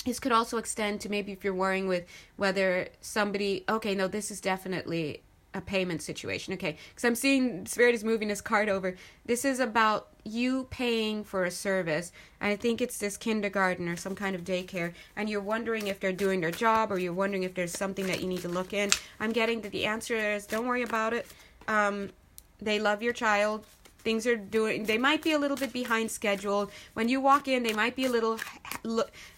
This could also extend to maybe if you're worrying with whether somebody... Okay, no, this is definitely a payment situation. Okay, because I'm seeing Spirit is moving this card over. This is about you paying for a service. And I think it's this kindergarten or some kind of daycare. And you're wondering if they're doing their job, or you're wondering if there's something that you need to look in. I'm getting that the answer is don't worry about it. They love your child. Things are they might be a little bit behind schedule. When you walk in, they might be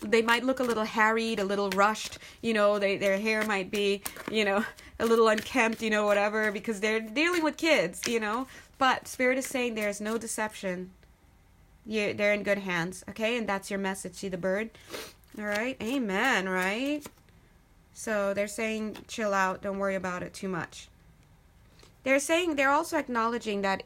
they might look a little harried, a little rushed, their hair might be, a little unkempt, whatever, because they're dealing with kids, but Spirit is saying there's no deception. They're in good hands. Okay. And that's your message. See the bird. All right. Amen. Right. So they're saying, chill out. Don't worry about it too much. They're also acknowledging that,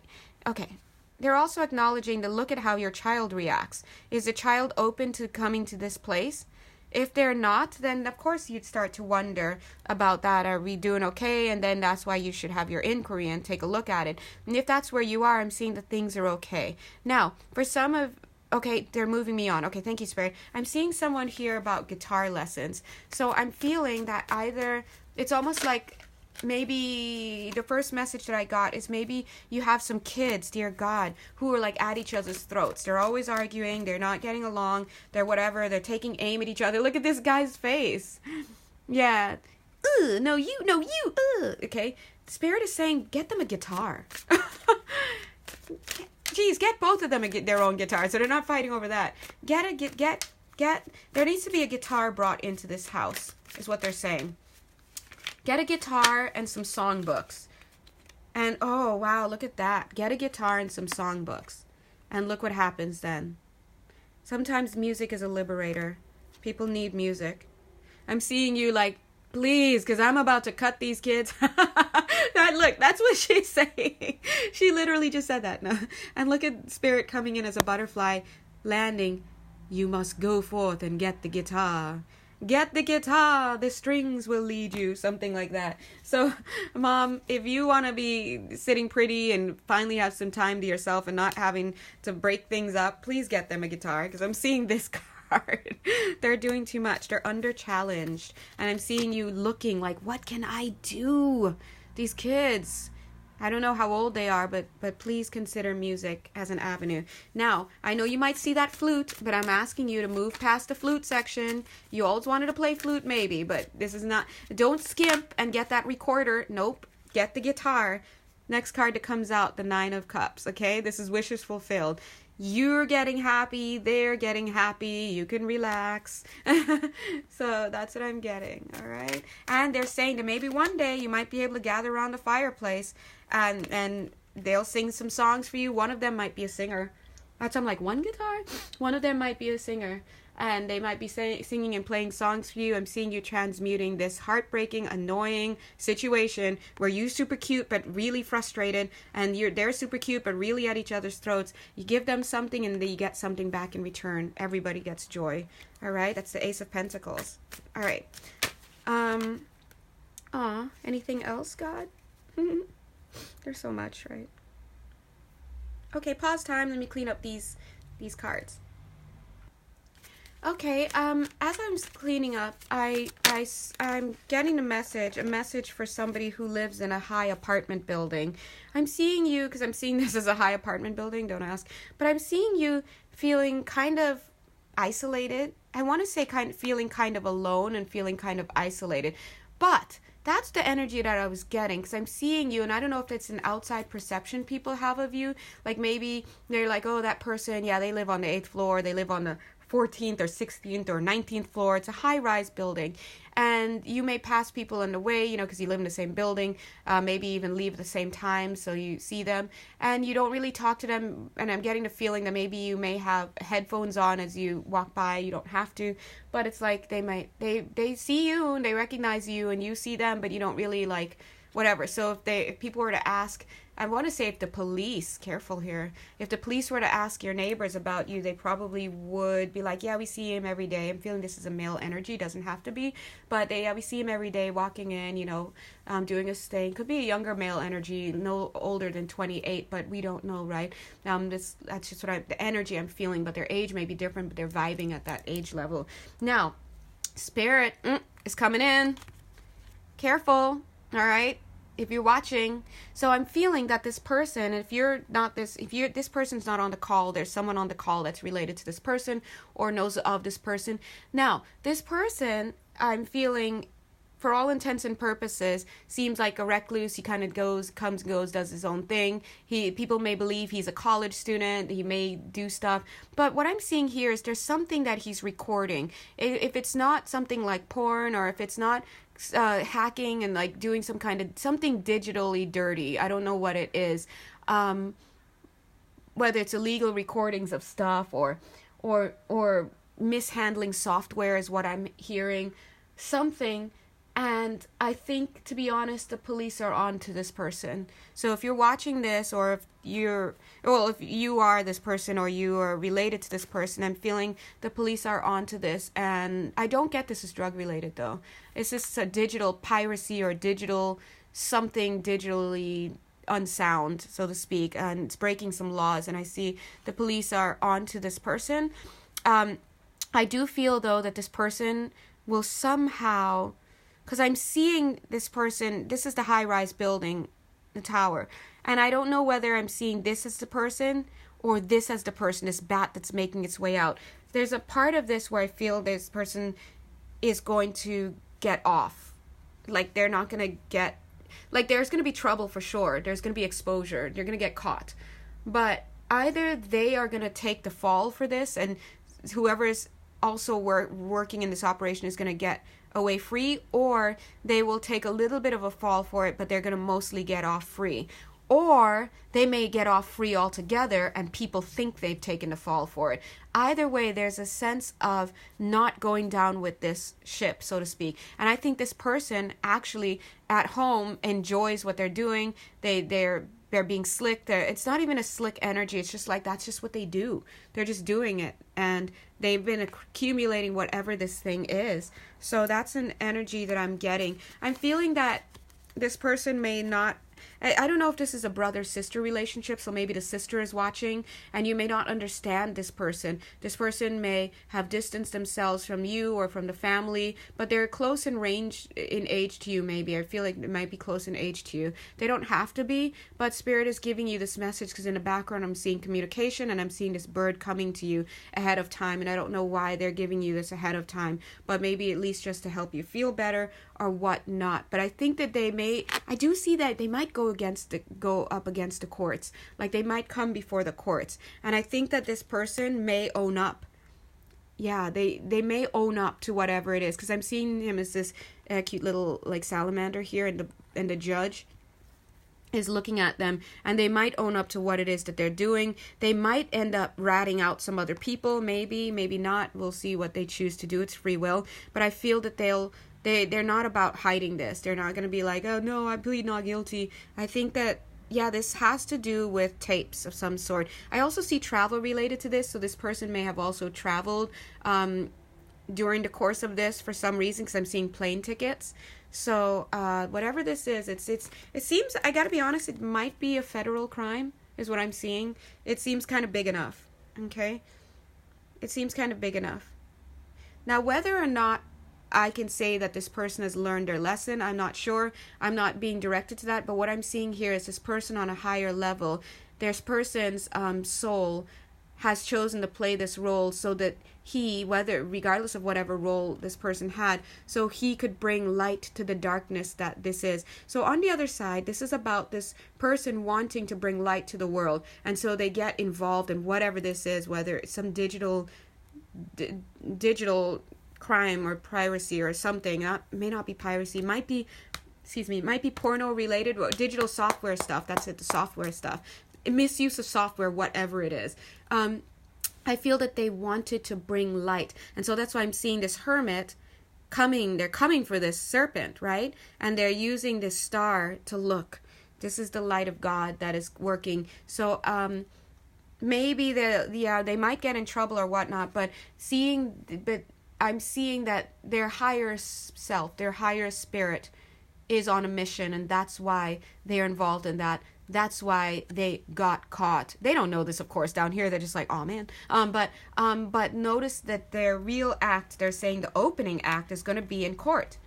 okay, they're also acknowledging to look at how your child reacts. Is the child open to coming to this place? If they're not, then of course you'd start to wonder about that. Are we doing okay? And then that's why you should have your inquiry and take a look at it. And if that's where you are, I'm seeing that things are okay. Now, for some of... Okay, they're moving me on. Okay, thank you, Spirit. I'm seeing someone here about guitar lessons. So I'm feeling that either... It's almost like... Maybe the first message that I got is maybe you have some kids, dear God, who are like at each other's throats. They're always arguing. They're not getting along. They're whatever. They're taking aim at each other. Look at this guy's face. Yeah. No, you. Okay. Spirit is saying, get them a guitar. Geez, get both of them their own guitar, so they're not fighting over that. There needs to be a guitar brought into this house, is what they're saying. Get a guitar and some songbooks. And, oh, wow, look at that. Get a guitar and some songbooks. And look what happens then. Sometimes music is a liberator. People need music. I'm seeing you like, please, because I'm about to cut these kids. Look, that's what she's saying. She literally just said that. No. And look at Spirit coming in as a butterfly, landing. You must go forth and get the guitar. Get the guitar, the strings will lead you, something like that. So, Mom, if you want to be sitting pretty and finally have some time to yourself and not having to break things up, please get them a guitar, because I'm seeing this card. They're doing too much. They're under challenged. And I'm seeing you looking like, what can I do? These kids. I don't know how old they are, but please consider music as an avenue. Now, I know you might see that flute, but I'm asking you to move past the flute section. You always wanted to play flute, maybe, but this is not... Don't skimp and get that recorder. Nope. Get the guitar. Next card that comes out, the Nine of Cups, okay? This is wishes fulfilled. You're getting happy, they're getting happy, you can relax. So that's what I'm getting, all right? And they're saying that maybe one day you might be able to gather around the fireplace and they'll sing some songs for you. One of them might be a singer. I'm like, one guitar? One of them might be a singer. And they might be singing and playing songs for you. I'm seeing you transmuting this heartbreaking, annoying situation where you're super cute but really frustrated, and they're super cute but really at each other's throats. You give them something and then you get something back in return. Everybody gets joy. All right, that's the Ace of Pentacles. All right. Anything else, God? There's so much, right? Okay, pause time. Let me clean up these cards. Okay, as I'm cleaning up, I'm getting a message for somebody who lives in a high apartment building. I'm seeing you, because I'm seeing this as a high apartment building, don't ask, but I'm seeing you feeling kind of isolated. I want to say feeling kind of alone and feeling kind of isolated, but that's the energy that I was getting, because I'm seeing you, and I don't know if it's an outside perception people have of you. Like maybe they're like, oh, that person, yeah, they live on the 8th floor, they live on the 14th or 16th or 19th floor. It's a high-rise building, and you may pass people on the way, because you live in the same building, maybe even leave at the same time, so you see them, and you don't really talk to them, and I'm getting the feeling that maybe you may have headphones on as you walk by. You don't have to, but it's like they see you, and they recognize you, and you see them, but you don't really, like, whatever. So if people were to ask, I want to say if the police, careful here, if the police were to ask your neighbors about you, they probably would be like, yeah, we see him every day. I'm feeling this is a male energy, doesn't have to be, but we see him every day walking in, doing his thing. Could be a younger male energy, no older than 28, but we don't know, right? That's just the energy I'm feeling, but their age may be different, but they're vibing at that age level. Now, Spirit is coming in. Careful, all right? If you're watching, so I'm feeling that this person, if this person's not on the call, there's someone on the call that's related to this person or knows of this person. Now, this person, I'm feeling, for all intents and purposes, seems like a recluse. He kind of comes and goes, does his own thing. People may believe he's a college student. He may do stuff. But what I'm seeing here is there's something that he's recording. If it's not something like porn, or if it's not hacking and like doing something digitally dirty, I don't know what it is, whether it's illegal recordings of stuff or mishandling software is what I'm hearing, something. And I think, to be honest, the police are on to this person. So if you're watching this, or if you are this person, or you are related to this person, I'm feeling the police are on to this. And I don't get this as drug related, though. It's just a digital piracy or something digitally unsound, so to speak, and it's breaking some laws. And I see the police are on to this person. I do feel, though, that this person will somehow... Because I'm seeing this person, this is the high-rise building, the tower. And I don't know whether I'm seeing this as the person or this as the person, this bat that's making its way out. There's a part of this where I feel this person is going to get off. Like, they're not going to get... Like, there's going to be trouble for sure. There's going to be exposure. You're going to get caught. But either they are going to take the fall for this, and whoever is also working in this operation is going to get away free, or they will take a little bit of a fall for it, but they're going to mostly get off free. Or they may get off free altogether and people think they've taken the fall for it. Either way, there's a sense of not going down with this ship, so to speak. And I think this person actually at home enjoys what they're doing. They're being slick. It's not even a slick energy. It's just like, that's just what they do. They're just doing it. And they've been accumulating whatever this thing is. So that's an energy that I'm getting. I'm feeling that this person may not I don't know if this is a brother-sister relationship, so maybe the sister is watching, and you may not understand this person. This person may have distanced themselves from you or from the family, but they're close in range, in age to you, maybe. I feel like it might be close in age to you. They don't have to be, but Spirit is giving you this message, because in the background I'm seeing communication, and I'm seeing this bird coming to you ahead of time, and I don't know why they're giving you this ahead of time, but maybe at least just to help you feel better or whatnot. But I think that I do see that they might go up against the courts. Like, they might come before the courts. And I think that this person may own up. Yeah, they may own up to whatever it is, because I'm seeing him as this cute little like salamander here, and the judge is looking at them, and they might own up to what it is that they're doing. They might end up ratting out some other people, maybe not. We'll see what they choose to do. It's free will. But I feel that they're not about hiding this. They're not going to be like, oh no, I plead not guilty. I think that, yeah, this has to do with tapes of some sort. I also see travel related to this, so this person may have also traveled during the course of this for some reason, because I'm seeing plane tickets. So whatever this is, it seems, I gotta be honest, it might be a federal crime, is what I'm seeing. It seems kind of big enough, okay? It seems kind of big enough. Now, whether or not I can say that this person has learned their lesson, I'm not sure. I'm not being directed to that, but what I'm seeing here is this person on a higher level. This person's soul has chosen to play this role so that he, regardless of whatever role this person had, so he could bring light to the darkness that this is. So on the other side, this is about this person wanting to bring light to the world, and so they get involved in whatever this is, whether it's some digital crime or piracy or something. May not be piracy, might be porno related, digital software stuff. That's it, the software stuff. Misuse of software, whatever it is. I feel that they wanted to bring light, and so that's why I'm seeing this hermit coming. They're coming for this serpent, right? And they're using this star to look. This is the light of God that is working. So maybe they might get in trouble or whatnot, but I'm seeing that their higher self, their higher spirit is on a mission, and that's why they're involved in that. That's why they got caught. They don't know this, of course. Down here, they're just like, oh man. But notice that their real act, they're saying the opening act is going to be in court.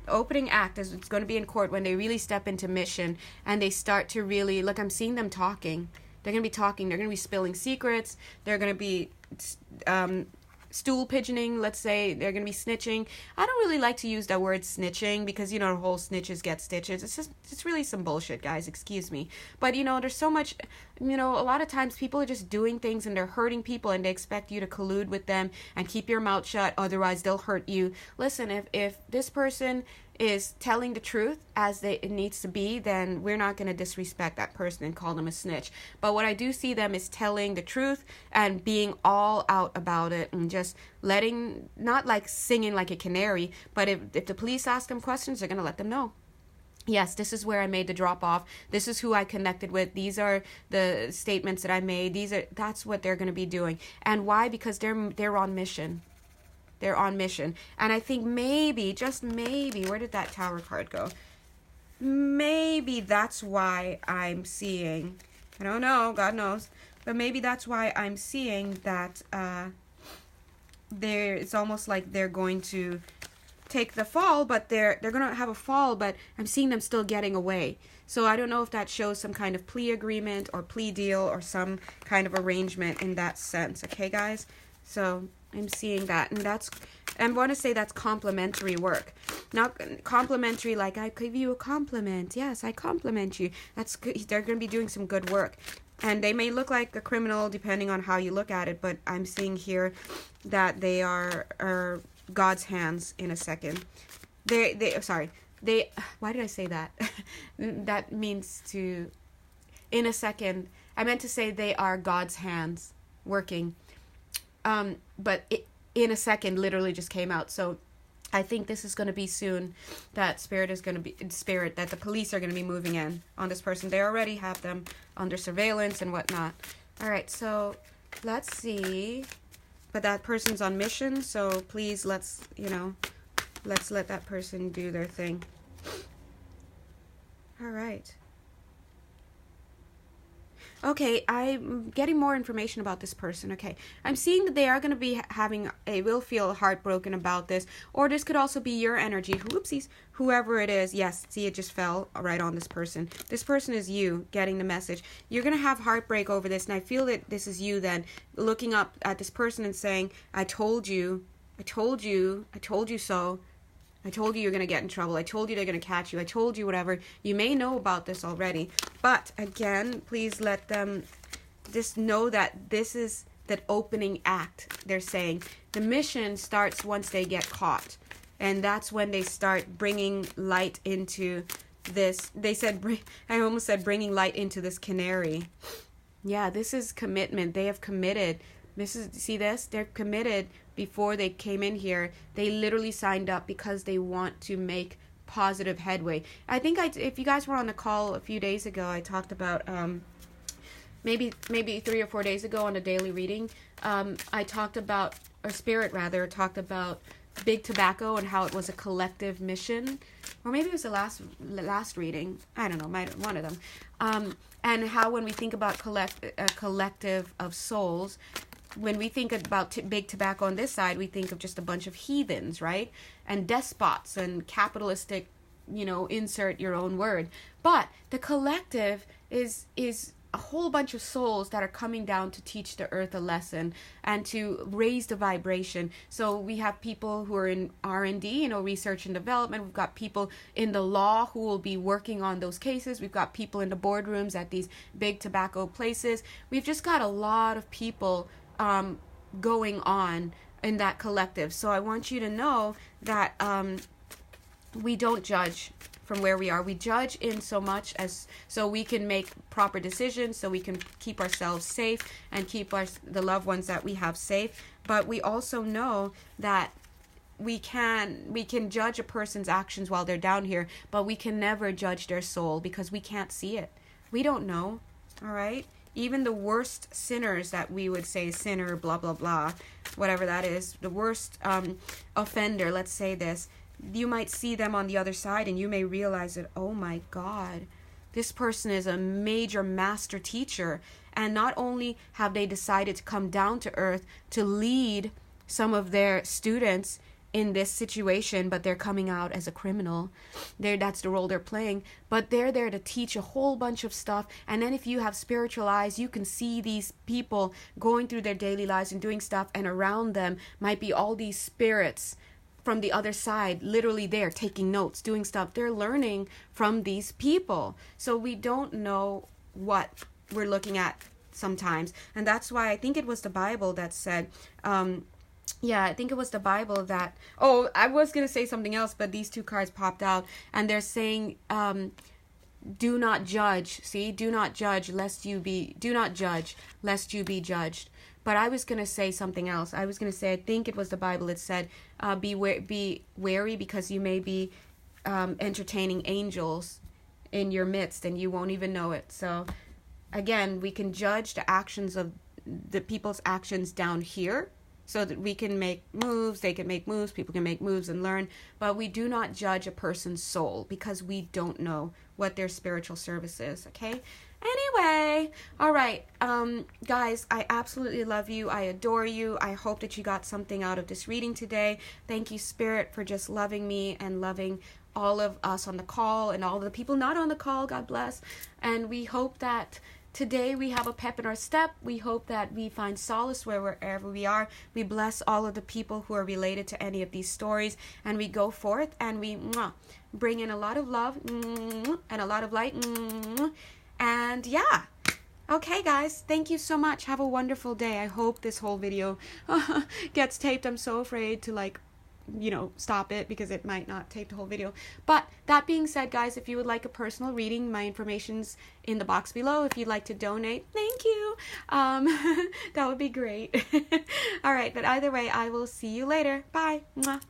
The opening act is it's going to be in court when they really step into mission and they start to really, look, I'm seeing them talking. They're going to be talking. They're going to be spilling secrets. They're going to be stool pigeoning, let's say. They're going to be snitching. I don't really like to use that word snitching, because, the whole snitches get stitches. It's really some bullshit, guys. Excuse me. But, there's so much, a lot of times people are just doing things and they're hurting people and they expect you to collude with them and keep your mouth shut, otherwise they'll hurt you. Listen, if this person is telling the truth as it needs to be, then we're not going to disrespect that person and call them a snitch. But what I do see them is telling the truth and being all out about it, and just letting, not like singing like a canary, but if the police ask them questions, they're going to let them know. Yes, this is where I made the drop off. This is who I connected with. These are the statements that I made. That's what they're going to be doing. And why? Because they're on mission. They're on mission. And I think maybe, just maybe, where did that Tower card go? Maybe that's why I'm seeing, I don't know, God knows, but maybe that's why I'm seeing that it's almost like they're going to take the fall, but they're going to have a fall, but I'm seeing them still getting away. So I don't know if that shows some kind of plea agreement or plea deal or some kind of arrangement in that sense. Okay, guys? So I'm seeing that, and I want to say that's complimentary work. Not complimentary like I give you a compliment. Yes, I compliment you. That's good. They're going to be doing some good work. And they may look like a criminal depending on how you look at it, but I'm seeing here that they are God's hands in a second. Why did I say that? That means to, in a second, I meant to say they are God's hands working. But in a second literally just came out. So I think this is going to be soon, that that the police are going to be moving in on this person. They already have them under surveillance and whatnot. All right, so let's see. But that person's on mission, so please let's let that person do their thing. All right. Okay, I'm getting more information about this person. Okay, I'm seeing that they are going to be will feel heartbroken about this, or this could also be your energy. Whoopsies, whoever it is. Yes, see, it just fell right on this person. This person is you getting the message. You're going to have heartbreak over this, and I feel that this is you then looking up at this person and saying, I told you, I told you, I told you so. I told you you're going to get in trouble. I told you they're going to catch you. I told you whatever. You may know about this already. But again, please let them just know that this is that opening act. They're saying the mission starts once they get caught. And that's when they start bringing light into this. They said, I almost said bringing light into this canary. Yeah, this is commitment. They have committed. See this? They're committed. Before they came in here, they literally signed up because they want to make positive headway. I think if you guys were on the call a few days ago, I talked about maybe 3 or 4 days ago on a daily reading. I talked about, or Spirit rather, talked about big tobacco and how it was a collective mission, or maybe it was the last reading. I don't know, one of them. And how when we think about a collective of souls. When we think about big tobacco on this side, we think of just a bunch of heathens, right? And despots and capitalistic, insert your own word. But the collective is a whole bunch of souls that are coming down to teach the earth a lesson and to raise the vibration. So we have people who are in R&D, research and development. We've got people in the law who will be working on those cases. We've got people in the boardrooms at these big tobacco places. We've just got a lot of people going on in that collective. So I want you to know that we don't judge from where we are. We judge in so much as so we can make proper decisions, so we can keep ourselves safe and keep the loved ones that we have safe. But we also know that we can judge a person's actions while they're down here, but we can never judge their soul because we can't see it. We don't know. All right? Even the worst sinners that we would say sinner, blah, blah, blah, whatever that is, the worst offender, let's say this, you might see them on the other side and you may realize that, oh my God, this person is a major master teacher. And not only have they decided to come down to earth to lead some of their students in this situation, but they're coming out as a criminal. That's the role they're playing. But they're there to teach a whole bunch of stuff. And then if you have spiritual eyes, you can see these people going through their daily lives and doing stuff. And around them might be all these spirits from the other side, literally there, taking notes, doing stuff. They're learning from these people. So we don't know what we're looking at sometimes. And that's why I think it was the Bible that said, I think it was the Bible that, I was going to say something else, but these two cards popped out and they're saying, do not judge. See, do not judge lest you be judged. But I was going to say something else. I was going to say, I think it was the Bible. It said, be wary because you may be entertaining angels in your midst and you won't even know it. So again, we can judge the actions of the people's actions down here, so that we can make moves, they can make moves, people can make moves and learn. But we do not judge a person's soul because we don't know what their spiritual service is, okay? Anyway, all right, guys, I absolutely love you. I adore you. I hope that you got something out of this reading today. Thank you, Spirit, for just loving me and loving all of us on the call and all the people not on the call. God bless. And we hope that today we have a pep in our step. We hope that we find solace wherever we are. We bless all of the people who are related to any of these stories. And we go forth and we bring in a lot of love and a lot of light. And yeah. Okay, guys. Thank you so much. Have a wonderful day. I hope this whole video gets taped. I'm so afraid to stop it because it might not tape the whole video. But that being said, guys, if you would like a personal reading, my information's in the box below. If you'd like to donate, thank you. That would be great. All right, but either way, I will see you later. Bye. Mwah.